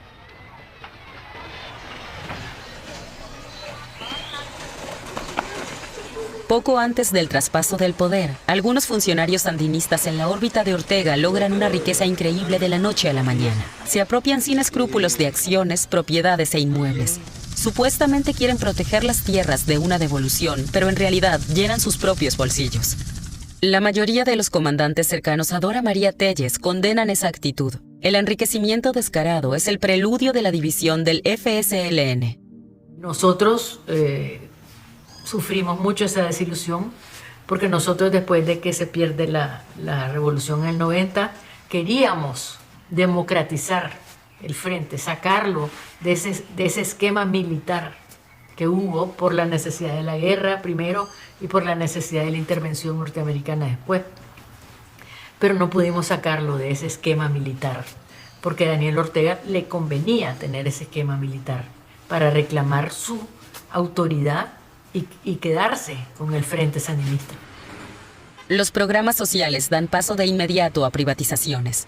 Poco antes del traspaso del poder, algunos funcionarios sandinistas en la órbita de Ortega logran una riqueza increíble de la noche a la mañana. Se apropian sin escrúpulos de acciones, propiedades e inmuebles. Supuestamente quieren proteger las tierras de una devolución, pero en realidad llenan sus propios bolsillos. La mayoría de los comandantes cercanos a Dora María Tellez condenan esa actitud. El enriquecimiento descarado es el preludio de la división del FSLN. Nosotros sufrimos mucho esa desilusión porque nosotros, después de que se pierde la revolución en el 90, queríamos democratizar el frente, sacarlo de ese esquema militar que hubo por la necesidad de la guerra primero y por la necesidad de la intervención norteamericana después. Pero no pudimos sacarlo de ese esquema militar porque a Daniel Ortega le convenía tener ese esquema militar para reclamar su autoridad y quedarse con el Frente Sandinista. Los programas sociales dan paso de inmediato a privatizaciones.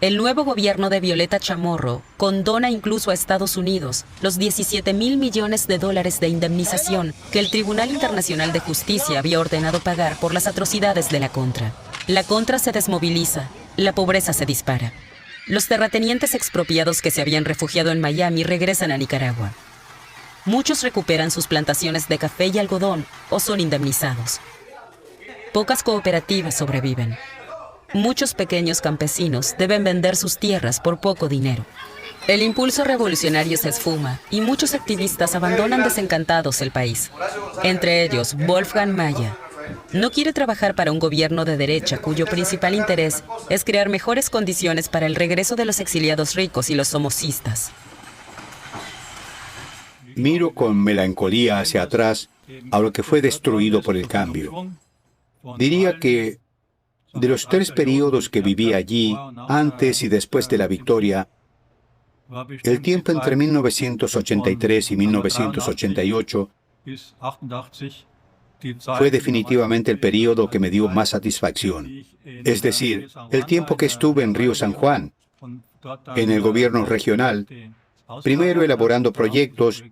El nuevo gobierno de Violeta Chamorro condona incluso a Estados Unidos los $17.000 millones de indemnización que el Tribunal Internacional de Justicia había ordenado pagar por las atrocidades de la Contra. La Contra se desmoviliza, la pobreza se dispara. Los terratenientes expropiados que se habían refugiado en Miami regresan a Nicaragua. Muchos recuperan sus plantaciones de café y algodón o son indemnizados. Pocas cooperativas sobreviven. Muchos pequeños campesinos deben vender sus tierras por poco dinero. El impulso revolucionario se esfuma y muchos activistas abandonan desencantados el país. Entre ellos, Wolfgang Maya. No quiere trabajar para un gobierno de derecha cuyo principal interés es crear mejores condiciones para el regreso de los exiliados ricos y los somocistas. Miro con melancolía hacia atrás a lo que fue destruido por el cambio. Diría que de los 3 periodos que viví allí, antes y después de la victoria, el tiempo entre 1983 y 1988 fue definitivamente el periodo que me dio más satisfacción. Es decir, el tiempo que estuve en Río San Juan, en el gobierno regional, primero elaborando proyectos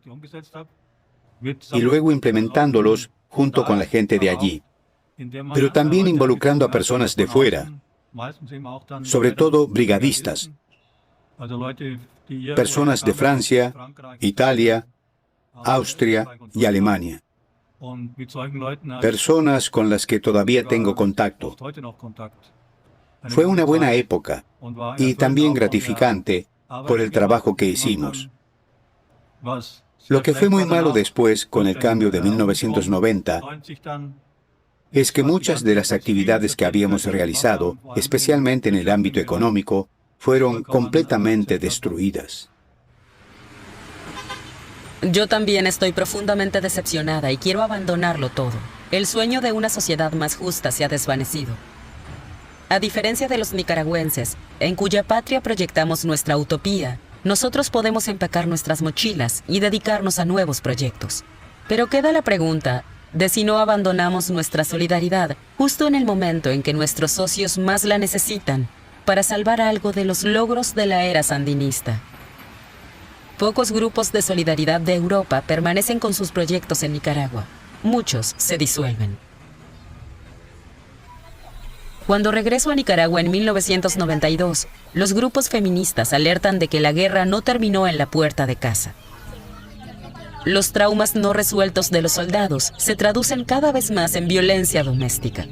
y luego implementándolos junto con la gente de allí, pero también involucrando a personas de fuera, sobre todo brigadistas, personas de Francia, Italia, Austria y Alemania, personas con las que todavía tengo contacto. Fue una buena época y también gratificante por el trabajo que hicimos. Lo que fue muy malo después, con el cambio de 1990, es que muchas de las actividades que habíamos realizado, especialmente en el ámbito económico, fueron completamente destruidas. Yo también estoy profundamente decepcionada y quiero abandonarlo todo. El sueño de una sociedad más justa se ha desvanecido. A diferencia de los nicaragüenses, en cuya patria proyectamos nuestra utopía, nosotros podemos empacar nuestras mochilas y dedicarnos a nuevos proyectos. Pero queda la pregunta de si no abandonamos nuestra solidaridad justo en el momento en que nuestros socios más la necesitan para salvar algo de los logros de la era sandinista. Pocos grupos de solidaridad de Europa permanecen con sus proyectos en Nicaragua. Muchos se disuelven. Cuando regreso a Nicaragua en 1992, los grupos feministas alertan de que la guerra no terminó en la puerta de casa. Los traumas no resueltos de los soldados se traducen cada vez más en violencia doméstica.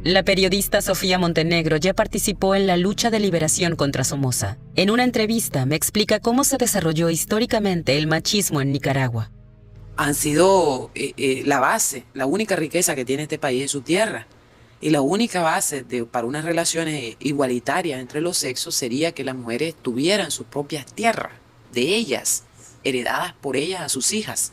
La periodista Sofía Montenegro ya participó en la lucha de liberación contra Somoza. En una entrevista me explica cómo se desarrolló históricamente el machismo en Nicaragua. Han sido la base, la única riqueza que tiene este país es su tierra. Y la única base para unas relaciones igualitarias entre los sexos sería que las mujeres tuvieran sus propias tierras, de ellas, heredadas por ellas a sus hijas.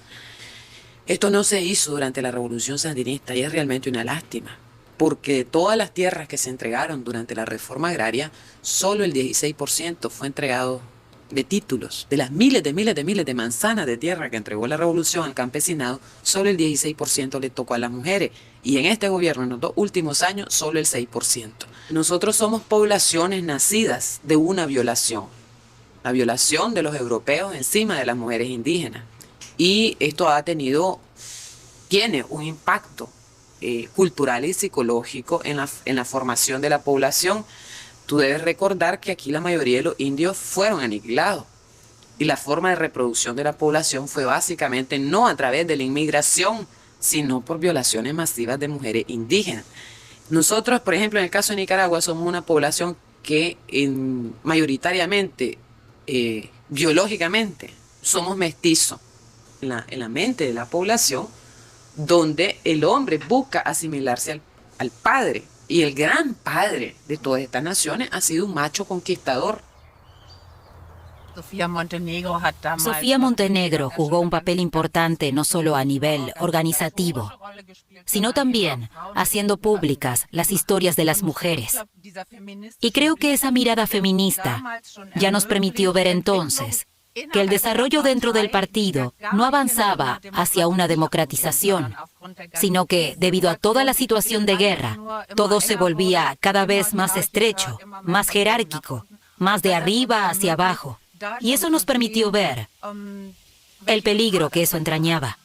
Esto no se hizo durante la Revolución Sandinista y es realmente una lástima, porque de todas las tierras que se entregaron durante la reforma agraria, solo el 16% fue entregado de títulos. De las miles de manzanas de tierra que entregó la revolución al campesinado, solo el 16% le tocó a las mujeres. Y en este gobierno, en los 2 últimos años, solo el 6%. Nosotros somos poblaciones nacidas de una violación. La violación de los europeos encima de las mujeres indígenas. Y esto tiene un impacto cultural y psicológico en la formación de la población. Tú debes recordar que aquí la mayoría de los indios fueron aniquilados y la forma de reproducción de la población fue básicamente no a través de la inmigración, sino por violaciones masivas de mujeres indígenas. Nosotros, por ejemplo, en el caso de Nicaragua, somos una población que mayoritariamente, biológicamente, somos mestizos en la mente de la población, donde el hombre busca asimilarse al padre. Y el gran padre de todas estas naciones ha sido un macho conquistador. Sofía Montenegro jugó un papel importante no solo a nivel organizativo, sino también haciendo públicas las historias de las mujeres. Y creo que esa mirada feminista ya nos permitió ver entonces que el desarrollo dentro del partido no avanzaba hacia una democratización, sino que, debido a toda la situación de guerra, todo se volvía cada vez más estrecho, más jerárquico, más de arriba hacia abajo. Y eso nos permitió ver el peligro que eso entrañaba.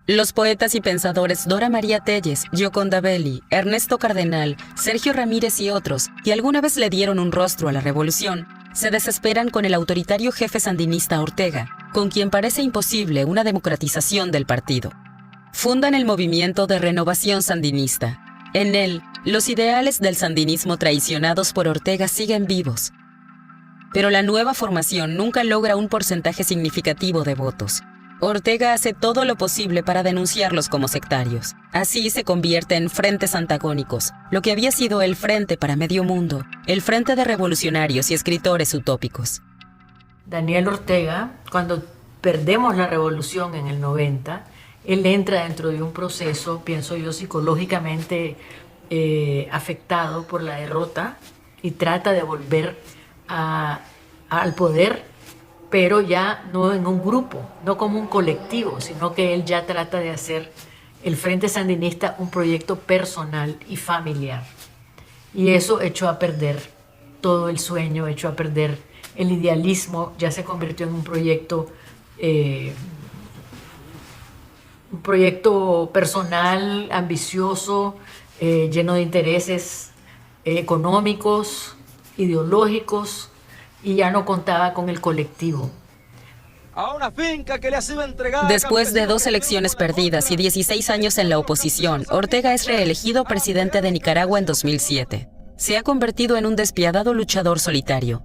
Los poetas y pensadores Dora María Telles, Gioconda Belli, Ernesto Cardenal, Sergio Ramírez y otros, que alguna vez le dieron un rostro a la revolución, se desesperan con el autoritario jefe sandinista Ortega, con quien parece imposible una democratización del partido. Fundan el movimiento de Renovación Sandinista. En él, los ideales del sandinismo traicionados por Ortega siguen vivos. Pero la nueva formación nunca logra un porcentaje significativo de votos. Ortega hace todo lo posible para denunciarlos como sectarios. Así se convierte en frentes antagónicos, lo que había sido el Frente para Medio Mundo, el Frente de Revolucionarios y Escritores Utópicos. Daniel Ortega, cuando perdemos la revolución en el 90, él entra dentro de un proceso, pienso yo, psicológicamente afectado por la derrota y trata de volver al poder, pero ya no en un grupo, no como un colectivo, sino que él ya trata de hacer el Frente Sandinista un proyecto personal y familiar. Y eso echó a perder todo el sueño, echó a perder el idealismo, ya se convirtió en un proyecto personal, ambicioso, lleno de intereses económicos, ideológicos, y ya no contaba con el colectivo. Después de 2 elecciones perdidas y 16 años en la oposición, Ortega es reelegido presidente de Nicaragua en 2007. Se ha convertido en un despiadado luchador solitario.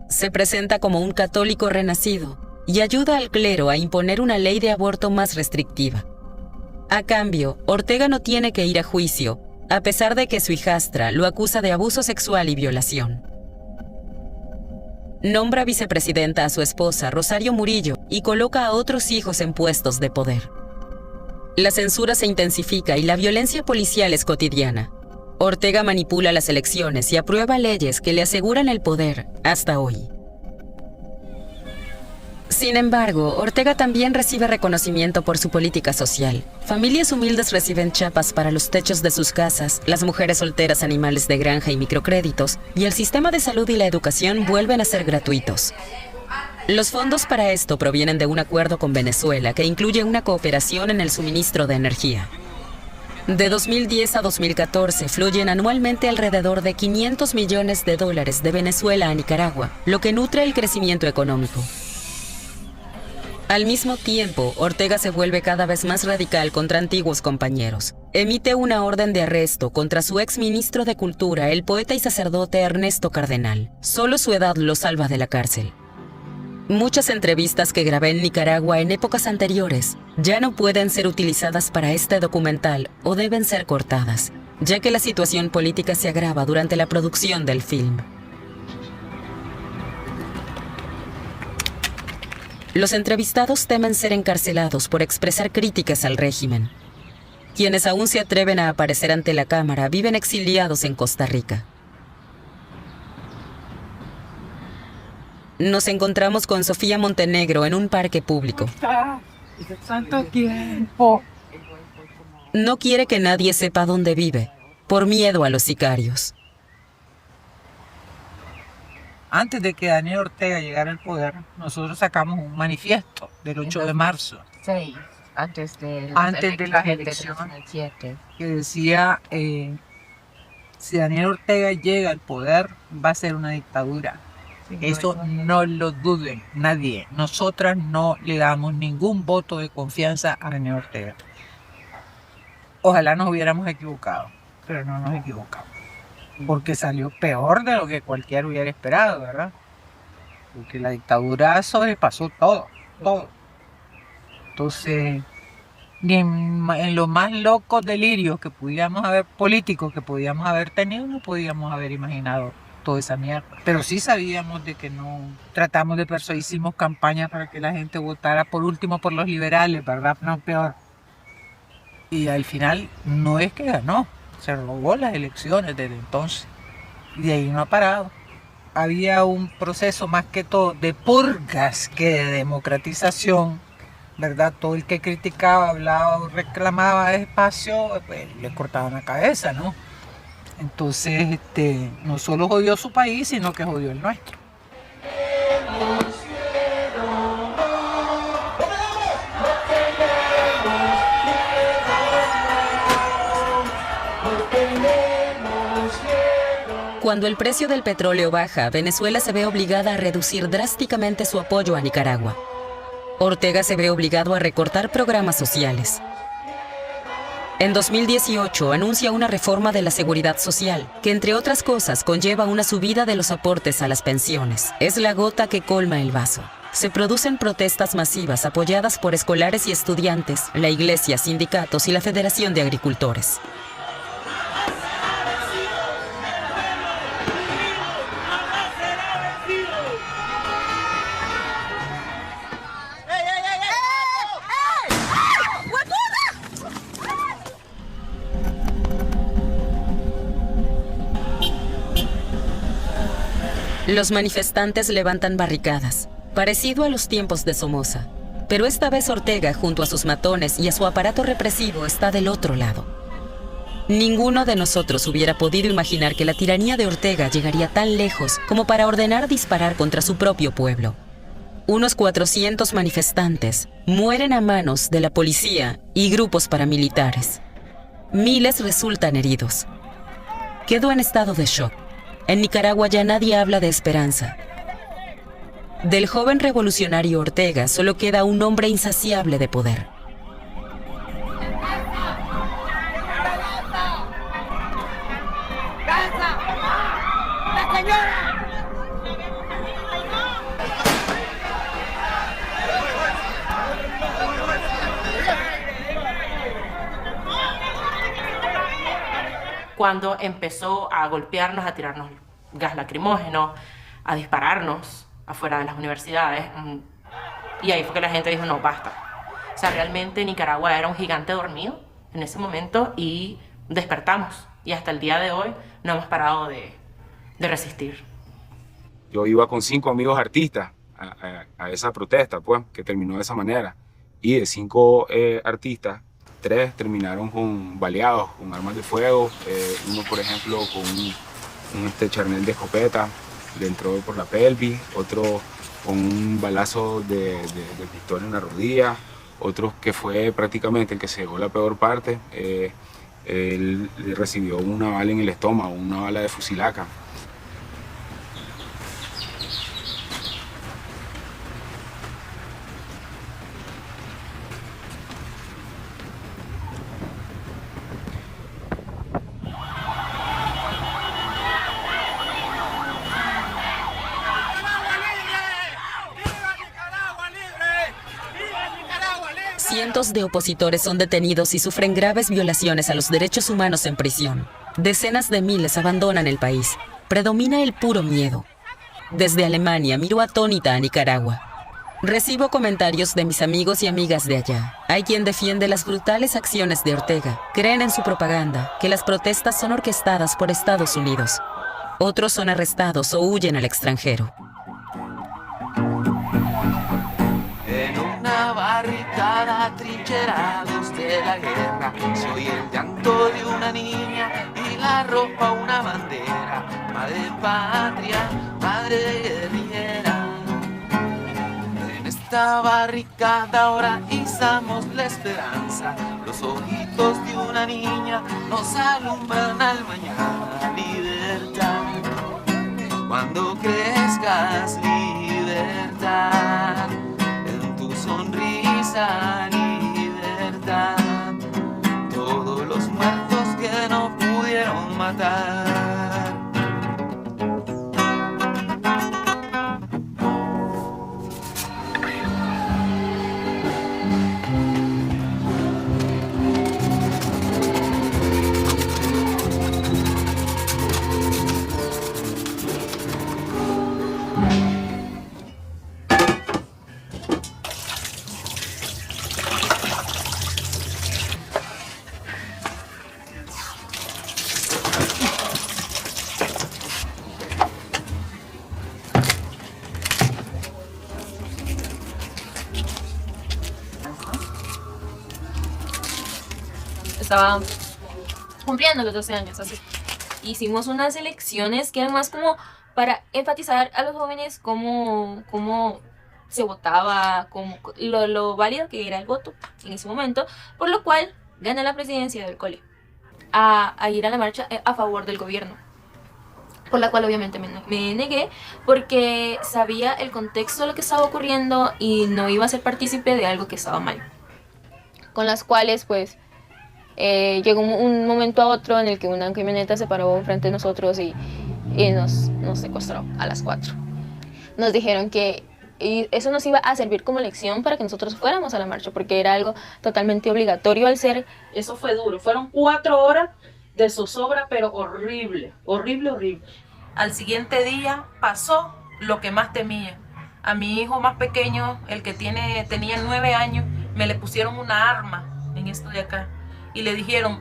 Se presenta como un católico renacido y ayuda al clero a imponer una ley de aborto más restrictiva. A cambio, Ortega no tiene que ir a juicio, a pesar de que su hijastra lo acusa de abuso sexual y violación. Nombra vicepresidenta a su esposa, Rosario Murillo, y coloca a otros hijos en puestos de poder. La censura se intensifica y la violencia policial es cotidiana. Ortega manipula las elecciones y aprueba leyes que le aseguran el poder hasta hoy. Sin embargo, Ortega también recibe reconocimiento por su política social. Familias humildes reciben chapas para los techos de sus casas, las mujeres solteras animales de granja y microcréditos, y el sistema de salud y la educación vuelven a ser gratuitos. Los fondos para esto provienen de un acuerdo con Venezuela que incluye una cooperación en el suministro de energía. De 2010 a 2014 fluyen anualmente alrededor de $500 millones de Venezuela a Nicaragua, lo que nutre el crecimiento económico. Al mismo tiempo, Ortega se vuelve cada vez más radical contra antiguos compañeros. Emite una orden de arresto contra su ex ministro de Cultura, el poeta y sacerdote Ernesto Cardenal. Solo su edad lo salva de la cárcel. Muchas entrevistas que grabé en Nicaragua en épocas anteriores ya no pueden ser utilizadas para este documental o deben ser cortadas, ya que la situación política se agrava durante la producción del film. Los entrevistados temen ser encarcelados por expresar críticas al régimen. Quienes aún se atreven a aparecer ante la cámara viven exiliados en Costa Rica. Nos encontramos con Sofía Montenegro en un parque público. Tanto tiempo. No quiere que nadie sepa dónde vive, por miedo a los sicarios. Antes de que Daniel Ortega llegara al poder, nosotros sacamos un manifiesto del 8 de marzo. Sí, antes de las elecciones, que decía, si Daniel Ortega llega al poder, va a ser una dictadura. Eso no lo duden nadie. Nosotras no le damos ningún voto de confianza a Daniel Ortega. Ojalá nos hubiéramos equivocado, pero no nos equivocamos. Porque salió peor de lo que cualquiera hubiera esperado, ¿verdad? Porque la dictadura sobrepasó todo. Entonces, ni en los más locos delirios que pudiéramos haber, políticos que podíamos haber tenido, no podíamos haber imaginado toda esa mierda. Pero sí sabíamos de que no tratamos de persuadir, hicimos campaña para que la gente votara por último por los liberales, ¿verdad? No, peor. Y al final no es que ganó, se robó las elecciones desde entonces. Y de ahí no ha parado. Había un proceso más que todo de purgas que de democratización, ¿verdad? Todo el que criticaba, hablaba o reclamaba espacio, pues le cortaban la cabeza, ¿no? Entonces, no solo jodió su país, sino que jodió el nuestro. Cuando el precio del petróleo baja, Venezuela se ve obligada a reducir drásticamente su apoyo a Nicaragua. Ortega se ve obligado a recortar programas sociales. En 2018 anuncia una reforma de la seguridad social, que entre otras cosas conlleva una subida de los aportes a las pensiones. Es la gota que colma el vaso. Se producen protestas masivas apoyadas por escolares y estudiantes, la iglesia, sindicatos y la Federación de Agricultores. Los manifestantes levantan barricadas, parecido a los tiempos de Somoza. Pero esta vez Ortega, junto a sus matones y a su aparato represivo, está del otro lado. Ninguno de nosotros hubiera podido imaginar que la tiranía de Ortega llegaría tan lejos como para ordenar disparar contra su propio pueblo. Unos 400 manifestantes mueren a manos de la policía y grupos paramilitares. Miles resultan heridos. Quedo en estado de shock. En Nicaragua ya nadie habla de esperanza. Del joven revolucionario Ortega solo queda un hombre insaciable de poder. ¡La señora! cuando empezó a golpearnos, a tirarnos gas lacrimógeno, a dispararnos afuera de las universidades. Y ahí fue que la gente dijo, no, basta. O sea, realmente Nicaragua era un gigante dormido en ese momento y despertamos. Y hasta el día de hoy no hemos parado de resistir. Yo iba con 5 amigos artistas a esa protesta, pues, que terminó de esa manera. Y de 5 artistas, 3 terminaron baleados con armas de fuego. Uno, por ejemplo, con un charnel de escopeta, le entró por la pelvis. Otro con un balazo de pistola en la rodilla. Otro que fue prácticamente el que se llevó la peor parte. Él recibió una bala en el estómago, una bala de fusilaca. Cientos de opositores son detenidos y sufren graves violaciones a los derechos humanos en prisión. Decenas de miles abandonan el país. Predomina el puro miedo. Desde Alemania miro atónita a Nicaragua. Recibo comentarios de mis amigos y amigas de allá. Hay quien defiende las brutales acciones de Ortega. Creen en su propaganda, que las protestas son orquestadas por Estados Unidos. Otros son arrestados o huyen al extranjero. Barricada, atrincherados de la guerra, se oye el llanto de una niña y la ropa una bandera, madre patria, madre guerrillera. En esta barricada ahora izamos la esperanza, los ojitos de una niña nos alumbran al mañana. Libertad, cuando crezcas, libertad. Sonrisa, libertad, todos los muertos que no pudieron matar. Estaba cumpliendo los 12 años, así. Hicimos unas elecciones que eran más como para enfatizar a los jóvenes cómo se votaba, lo válido que era el voto en ese momento, por lo cual gané la presidencia del cole a ir a la marcha a favor del gobierno, por la cual obviamente me negué porque sabía el contexto de lo que estaba ocurriendo y no iba a ser partícipe de algo que estaba mal, con las cuales pues llegó un momento a otro en el que una camioneta se paró frente a nosotros y nos secuestró a las 4. Nos dijeron que eso nos iba a servir como lección para que nosotros fuéramos a la marcha, porque era algo totalmente obligatorio al ser. Eso fue duro, fueron 4 horas de zozobra, pero horrible, horrible, horrible. Al siguiente día pasó lo que más temía. A mi hijo más pequeño, el que tenía 9 años, me le pusieron una arma en esto de acá. Y le dijeron,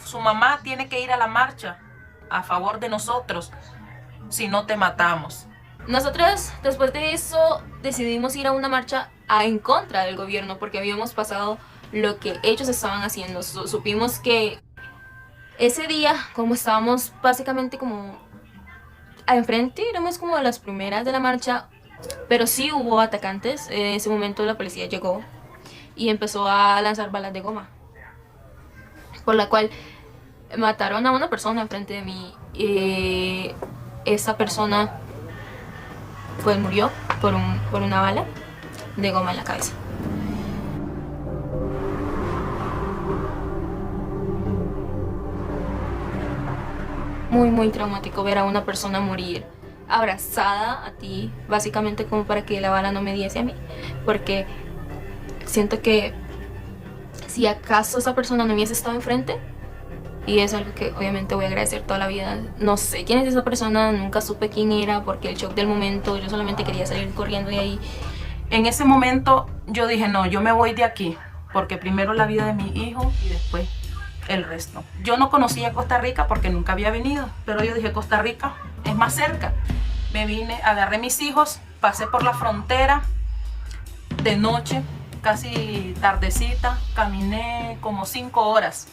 su mamá tiene que ir a la marcha a favor de nosotros, si no te matamos. Nosotros después de eso decidimos ir a una marcha en contra del gobierno porque habíamos pasado lo que ellos estaban haciendo. Supimos que ese día, como estábamos básicamente como enfrente, éramos como las primeras de la marcha, pero sí hubo atacantes. En ese momento la policía llegó y empezó a lanzar balas de goma, por la cual mataron a una persona enfrente de mí. Esa persona pues murió por una bala de goma en la cabeza. Muy traumático ver a una persona morir abrazada a ti, básicamente como para que la bala no me diese a mí, porque siento que si acaso esa persona no hubiese estado enfrente, Y es algo que obviamente voy a agradecer toda la vida. No sé quién es esa persona, nunca supe quién era, porque el shock del momento, yo solamente quería salir corriendo de ahí. En ese momento yo dije, no, yo me voy de aquí, porque primero la vida de mi hijo y después el resto. Yo no conocía Costa Rica porque nunca había venido, pero yo dije, Costa Rica es más cerca. Me vine, agarré mis hijos, pasé por la frontera de noche, casi tardecita, caminé como 5 horas.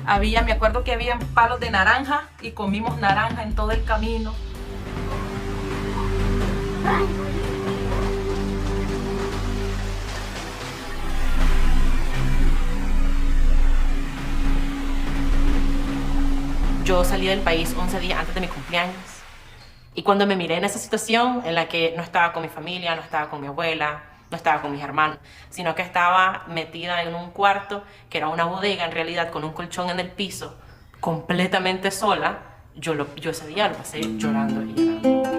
Me acuerdo que había palos de naranja y comimos naranja en todo el camino. Yo salí del país 11 días antes de mi cumpleaños. Y cuando me miré en esa situación en la que no estaba con mi familia, no estaba con mi abuela, no estaba con mis hermanos, sino que estaba metida en un cuarto que era una bodega en realidad, con un colchón en el piso, completamente sola, yo ese día lo pasé llorando y llorando.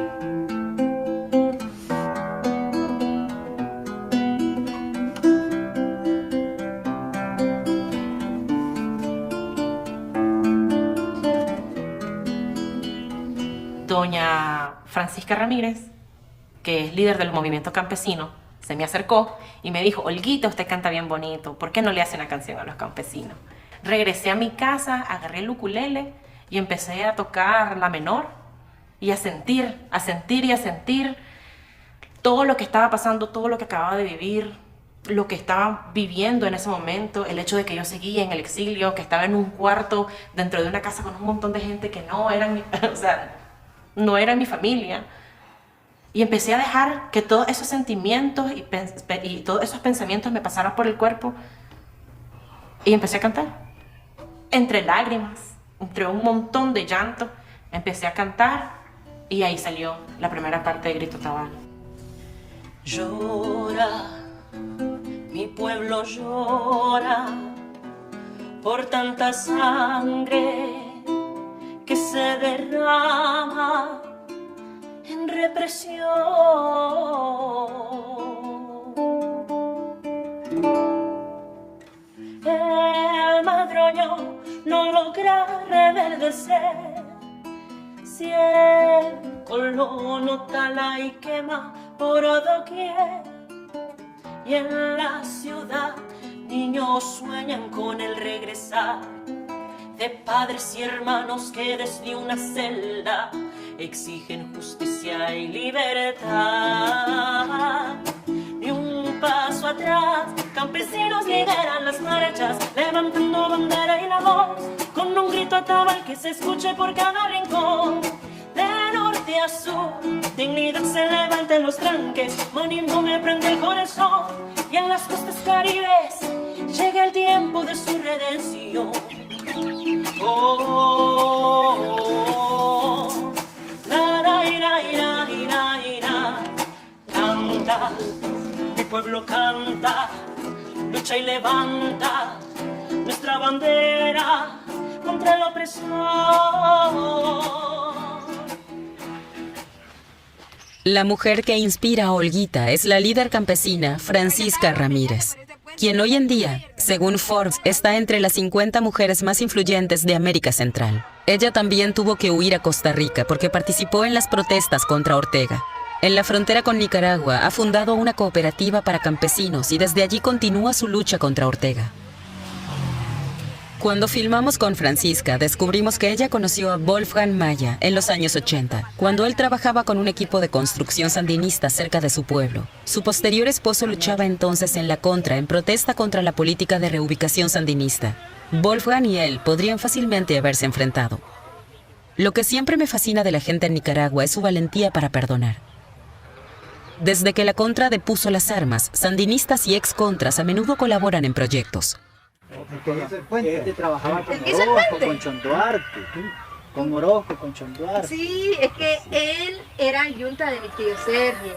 Doña Francisca Ramírez, que es líder del movimiento campesino, se me acercó y me dijo, Olguita, usted canta bien bonito, ¿por qué no le hace una canción a los campesinos? Regresé a mi casa, agarré el ukulele y empecé a tocar la menor y a sentir todo lo que estaba pasando, todo lo que acababa de vivir, lo que estaba viviendo en ese momento, el hecho de que yo seguía en el exilio, que estaba en un cuarto dentro de una casa con un montón de gente que no eran no era mi familia. Y empecé a dejar que todos esos sentimientos y todos esos pensamientos me pasaran por el cuerpo. Y empecé a cantar. Entre lágrimas, entre un montón de llanto, empecé a cantar. Y ahí salió la primera parte de Grito Tabal. Llora, mi pueblo llora, por tanta sangre que se derrama en represión. El madroño no logra reverdecer si el colono tala y quema por doquier. Y en la ciudad niños sueñan con el regresar de padres y hermanos que desde una celda exigen justicia y libertad. Ni un paso atrás, campesinos lideran las marchas, levantando bandera y la voz, con un grito a Tabal que se escuche por cada rincón. De norte a sur, dignidad se levanta en los tranques, Monimbo me prende el corazón, y en las costas caribes llega el tiempo de su redención. Oh, la, la, ira, ira, ira, ira. Canta, mi pueblo canta, lucha y levanta nuestra bandera contra el opresor. La mujer que inspira a Olguita es la líder campesina Francisca Ramírez, quien hoy en día, según Forbes, está entre las 50 mujeres más influyentes de América Central. Ella también tuvo que huir a Costa Rica porque participó en las protestas contra Ortega. En la frontera con Nicaragua ha fundado una cooperativa para campesinos y desde allí continúa su lucha contra Ortega. Cuando filmamos con Francisca, descubrimos que ella conoció a Wolfgang Maya en los años 80, cuando él trabajaba con un equipo de construcción sandinista cerca de su pueblo. Su posterior esposo luchaba entonces en la contra, en protesta contra la política de reubicación sandinista. Wolfgang y él podrían fácilmente haberse enfrentado. Lo que siempre me fascina de la gente en Nicaragua es su valentía para perdonar. Desde que la contra depuso las armas, sandinistas y ex-contras a menudo colaboran en proyectos. Este trabajaba con Orozco, con Chonduarte, con Orozco, con Chonduarte. Sí, es que él era yunta de mi tío Sergio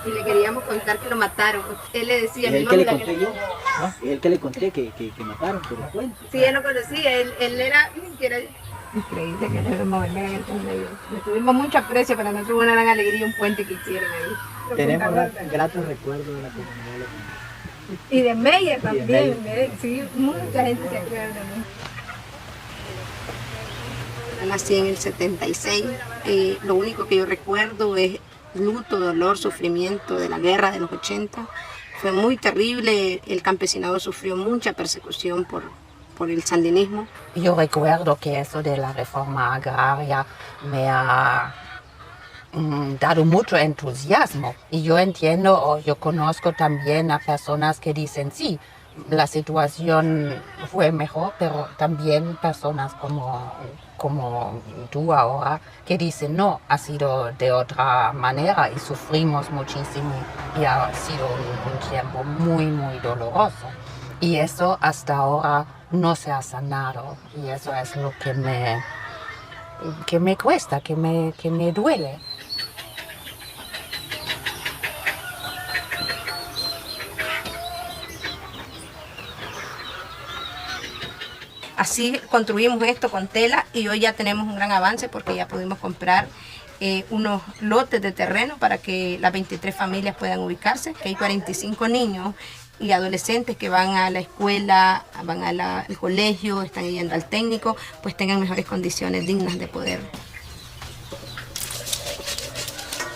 y le queríamos contar que lo mataron. Él le decía a mi mamá. Es el que le conté que mataron, pero cuento. Sí, él lo conocía, él era increíble que nos movieran en el medio. Le tuvimos mucho aprecio, para nosotros una gran alegría, un puente que hicieron ahí. Tenemos gratos recuerdos de la comunidad. Y de Meyer también, sí, mucha gente se acuerda de mí. Yo nací en el 76. Lo único que yo recuerdo es luto, dolor, sufrimiento de la guerra de los 80. Fue muy terrible. El campesinado sufrió mucha persecución por el sandinismo. Yo recuerdo que eso de la reforma agraria me ha dado mucho entusiasmo. Y yo entiendo, o yo conozco también a personas que dicen sí, la situación fue mejor, pero también personas como tú ahora que dicen no, ha sido de otra manera y sufrimos muchísimo y ha sido un tiempo muy, muy doloroso. Y eso hasta ahora no se ha sanado y eso es lo que me cuesta, que me duele. Así construimos esto con tela y hoy ya tenemos un gran avance porque ya pudimos comprar unos lotes de terreno para que las 23 familias puedan ubicarse. Hay 45 niños y adolescentes que van a la escuela, van al colegio, están yendo al técnico, pues tengan mejores condiciones dignas de poder.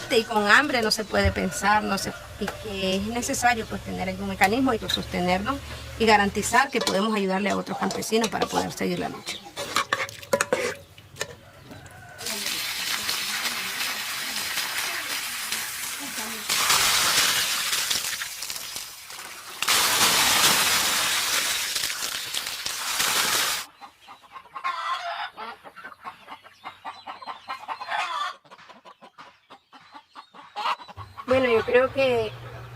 Y con hambre no se puede pensar, y que es necesario pues tener algún mecanismo y sostenernos y garantizar que podemos ayudarle a otros campesinos para poder seguir la lucha. Bueno, yo creo que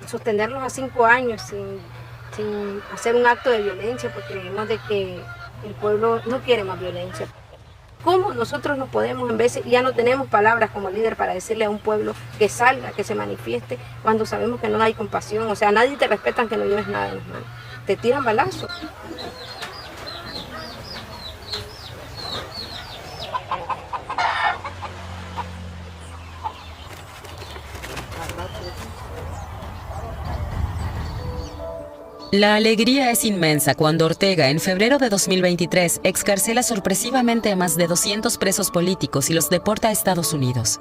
sostenerlos a 5 años sin hacer un acto de violencia, porque creemos de que el pueblo no quiere más violencia. ¿Cómo nosotros no podemos, en vez ya no tenemos palabras como líder para decirle a un pueblo que salga, que se manifieste, cuando sabemos que no hay compasión? O sea, nadie te respeta que no lleves nada en las manos. Te tiran balazos. La alegría es inmensa cuando Ortega, en febrero de 2023, excarcela sorpresivamente a más de 200 presos políticos y los deporta a Estados Unidos.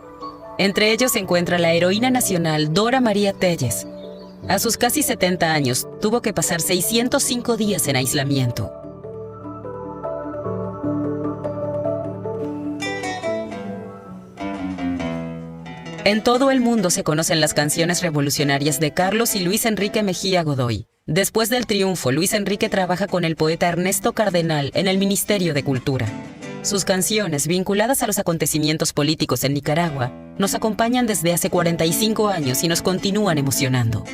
Entre ellos se encuentra la heroína nacional Dora María Tellez. A sus casi 70 años, tuvo que pasar 605 días en aislamiento. En todo el mundo se conocen las canciones revolucionarias de Carlos y Luis Enrique Mejía Godoy. Después del triunfo, Luis Enrique trabaja con el poeta Ernesto Cardenal en el Ministerio de Cultura. Sus canciones, vinculadas a los acontecimientos políticos en Nicaragua, nos acompañan desde hace 45 años y nos continúan emocionando.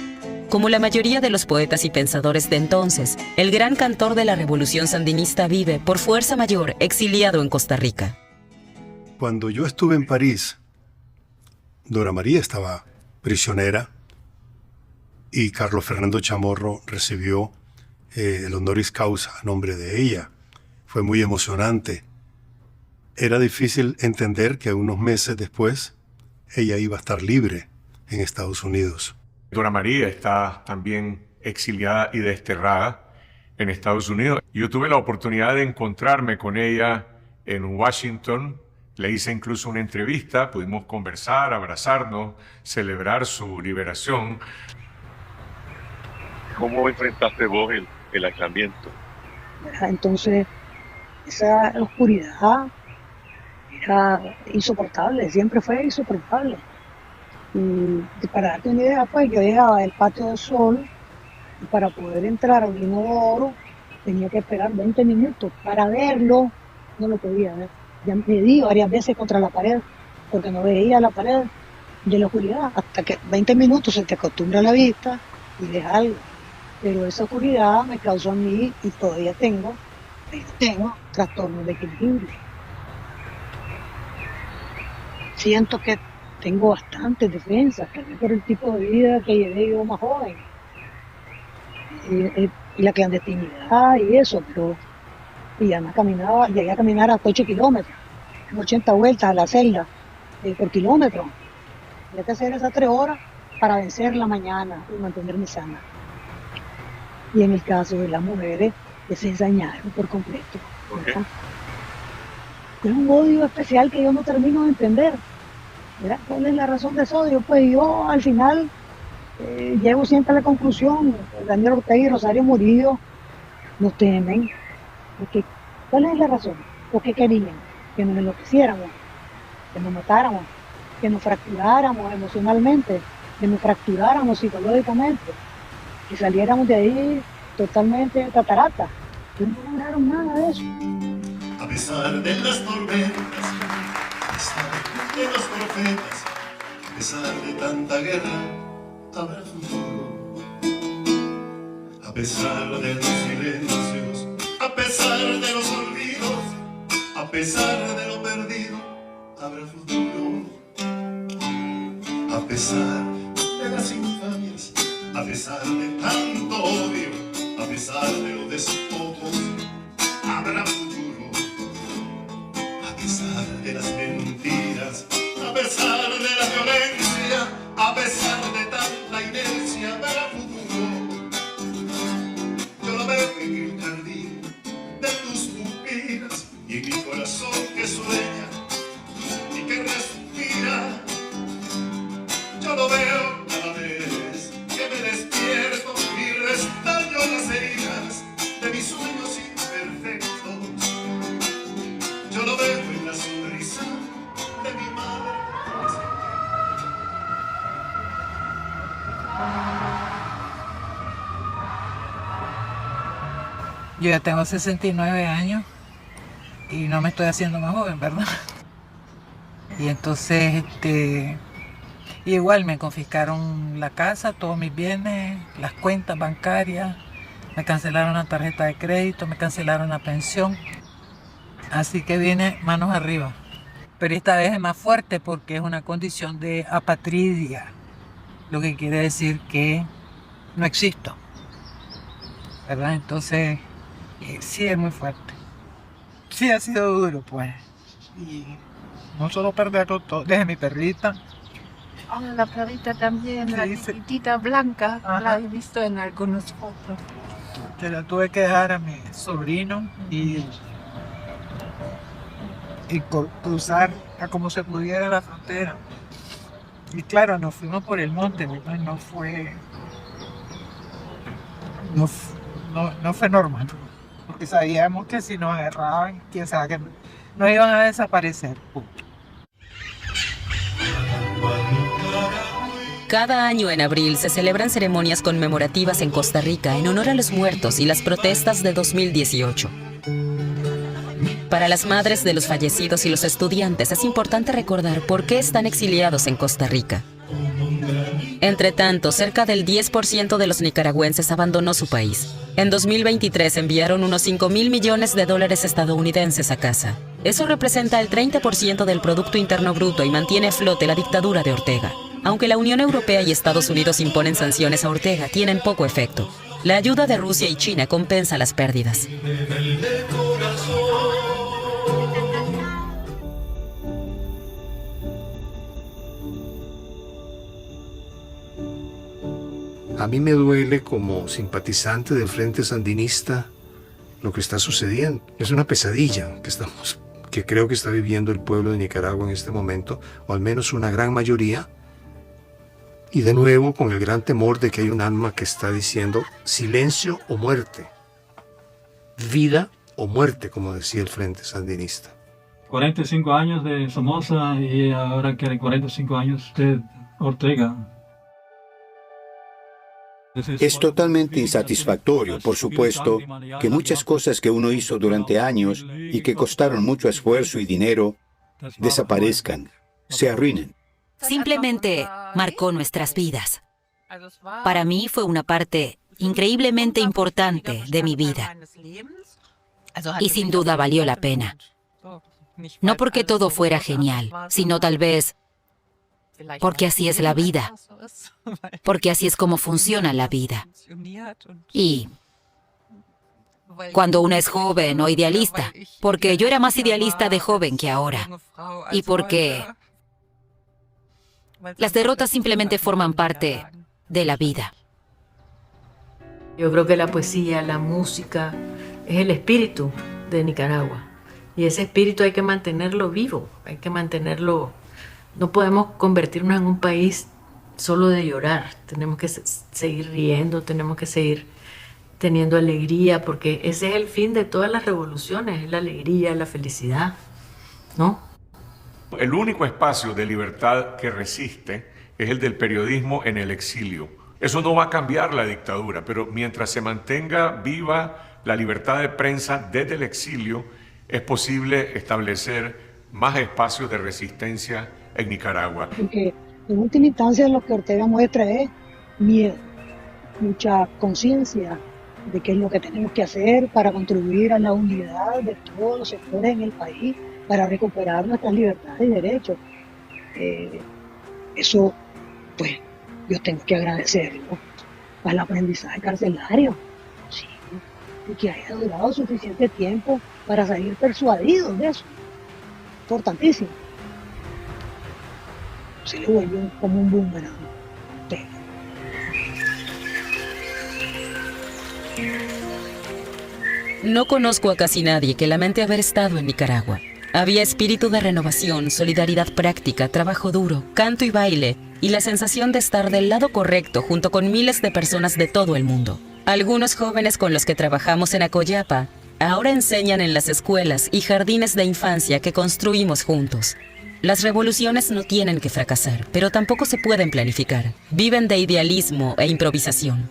Como la mayoría de los poetas y pensadores de entonces, el gran cantor de la revolución sandinista vive, por fuerza mayor, exiliado en Costa Rica. Cuando yo estuve en París, Dora María estaba prisionera y Carlos Fernando Chamorro recibió el honoris causa a nombre de ella. Fue muy emocionante. Era difícil entender que unos meses después ella iba a estar libre en Estados Unidos. Dora María está también exiliada y desterrada en Estados Unidos. Yo tuve la oportunidad de encontrarme con ella en Washington. Le hice incluso una entrevista, pudimos conversar, abrazarnos, celebrar su liberación. ¿Cómo enfrentaste vos el aislamiento? Entonces, esa oscuridad era insoportable, siempre fue insoportable. Y para darte una idea, pues yo llegaba del Patio del Sol y para poder entrar al inodoro tenía que esperar 20 minutos. Para verlo, no lo podía ver. Ya me di varias veces contra la pared, porque no veía la pared de la oscuridad, hasta que 20 minutos se te acostumbra a la vista y ves algo. Pero esa oscuridad me causó a mí, y todavía tengo trastornos de equilibrio. Siento que tengo bastantes defensas, tal vez por el tipo de vida que llevé yo más joven. Y la clandestinidad y eso, pero y además llegué a caminar a 8 kilómetros, 80 vueltas a la celda por kilómetro. Tenía que hacer esas 3 horas para vencer la mañana y mantenerme sana. Y en el caso de las mujeres, que se ensañaron por completo. Es un odio especial que yo no termino de entender. ¿Verdad? ¿Cuál es la razón de ese odio? Pues yo al final llego siempre a la conclusión, Daniel Ortega y Rosario Murillo nos temen. Porque, ¿cuál es la razón? ¿Por qué querían? Que nos enloqueciéramos, que nos matáramos, que nos fracturáramos emocionalmente, que nos fracturáramos psicológicamente, que saliéramos de ahí totalmente tatarata. Pero no lograron nada de eso. A pesar de las tormentas, a pesar de los profetas, a pesar de tanta guerra, habrá futuro. A pesar de los silencios, a pesar de los olvidos, a pesar de lo perdido, habrá futuro. A pesar de las infamias, a pesar de tanto odio, a pesar de los despojos, habrá futuro. A pesar de las mentiras, a pesar de la violencia, a pesar de tanta inercia, habrá futuro. Yo lo veo en el jardín de tus pupilas y en mi corazón que sueña y que respira. Yo lo veo cada vez que me despierto y restaño las heridas de mis sueños imperfectos. Yo lo veo en la sonrisa de mi madre. Yo ya tengo 69 años y no me estoy haciendo más joven, ¿verdad? Y entonces, igual me confiscaron la casa, todos mis bienes, las cuentas bancarias, me cancelaron la tarjeta de crédito, me cancelaron la pensión. Así que viene manos arriba. Pero esta vez es más fuerte porque es una condición de apatridia, lo que quiere decir que no existo, ¿verdad? Entonces, sí es muy fuerte. Sí ha sido duro, pues. Y no solo perderlo todo, desde mi perrita. Oh, la perrita también, Sí, la sí. chiquitita blanca, Ajá. la he visto en algunas fotos. Que la tuve que dejar a mi sobrino y cruzar a como se pudiera la frontera. Y claro, nos fuimos por el monte, ¿verdad? No fue normal. Porque sabíamos que si nos agarraban, quién sabe que nos iban a desaparecer. Cada año en abril se celebran ceremonias conmemorativas en Costa Rica en honor a los muertos y las protestas de 2018. Para las madres de los fallecidos y los estudiantes es importante recordar por qué están exiliados en Costa Rica. Entre tanto, cerca del 10% de los nicaragüenses abandonó su país. En 2023 enviaron unos $5,000 millones estadounidenses a casa. Eso representa el 30% del Producto Interno Bruto y mantiene a flote la dictadura de Ortega. Aunque la Unión Europea y Estados Unidos imponen sanciones a Ortega, tienen poco efecto. La ayuda de Rusia y China compensa las pérdidas. A mí me duele como simpatizante del Frente Sandinista lo que está sucediendo. Es una pesadilla que creo que está viviendo el pueblo de Nicaragua en este momento, o al menos una gran mayoría. Y de nuevo con el gran temor de que hay un alma que está diciendo silencio o muerte, vida o muerte, como decía el Frente Sandinista. 45 años de Somoza y ahora quieren 45 años de Ortega. Es totalmente insatisfactorio, por supuesto, que muchas cosas que uno hizo durante años y que costaron mucho esfuerzo y dinero desaparezcan, se arruinen. Simplemente marcó nuestras vidas. Para mí fue una parte increíblemente importante de mi vida. Y sin duda valió la pena. No porque todo fuera genial, sino tal vez porque así es la vida. Porque así es como funciona la vida. Y cuando uno es joven o idealista, porque yo era más idealista de joven que ahora, y porque las derrotas simplemente forman parte de la vida. Yo creo que la poesía, la música, es el espíritu de Nicaragua. Y ese espíritu hay que mantenerlo vivo, hay que mantenerlo. No podemos convertirnos en un país solo de llorar, tenemos que seguir riendo, tenemos que seguir teniendo alegría, porque ese es el fin de todas las revoluciones, es la alegría, la felicidad, ¿no? El único espacio de libertad que resiste es el del periodismo en el exilio. Eso no va a cambiar la dictadura, pero mientras se mantenga viva la libertad de prensa desde el exilio, es posible establecer más espacios de resistencia en Nicaragua. Porque en última instancia lo que Ortega muestra es miedo, mucha conciencia de qué es lo que tenemos que hacer para contribuir a la unidad de todos los sectores en el país, para recuperar nuestras libertades y derechos. Eso, pues, yo tengo que agradecerlo al aprendizaje carcelario, sí, y que haya durado suficiente tiempo para salir persuadidos de eso. Importantísimo. Se le vuelve como un boomerang. No conozco a casi nadie que lamente haber estado en Nicaragua. Había espíritu de renovación, solidaridad práctica, trabajo duro, canto y baile, y la sensación de estar del lado correcto junto con miles de personas de todo el mundo. Algunos jóvenes con los que trabajamos en Acoyapa ahora enseñan en las escuelas y jardines de infancia que construimos juntos. Las revoluciones no tienen que fracasar, pero tampoco se pueden planificar. Viven de idealismo e improvisación.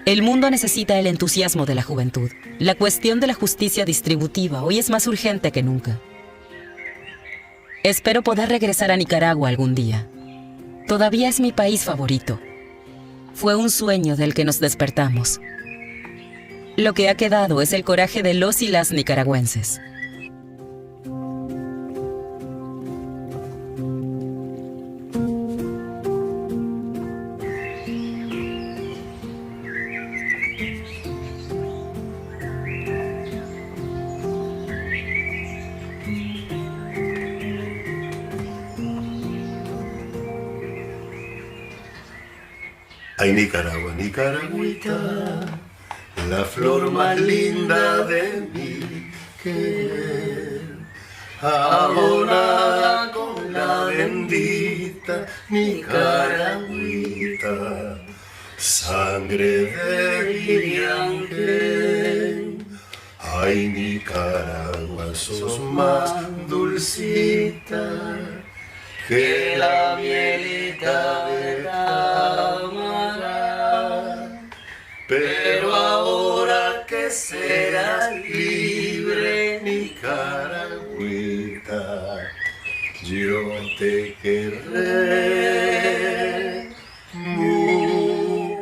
El mundo necesita el entusiasmo de la juventud. La cuestión de la justicia distributiva hoy es más urgente que nunca. Espero poder regresar a Nicaragua algún día. Todavía es mi país favorito. Fue un sueño del que nos despertamos. Lo que ha quedado es el coraje de los y las nicaragüenses. Ay, Nicaragua, Nicaragüita, la flor más linda de mi querer, abonada con la bendita Nicaragüita, sangre de Viriangel. Ay, Nicaragua, sos más dulcita que la mielita de Cámara, pero ahora que serás libre, Nicaragüita, yo te querré mucho.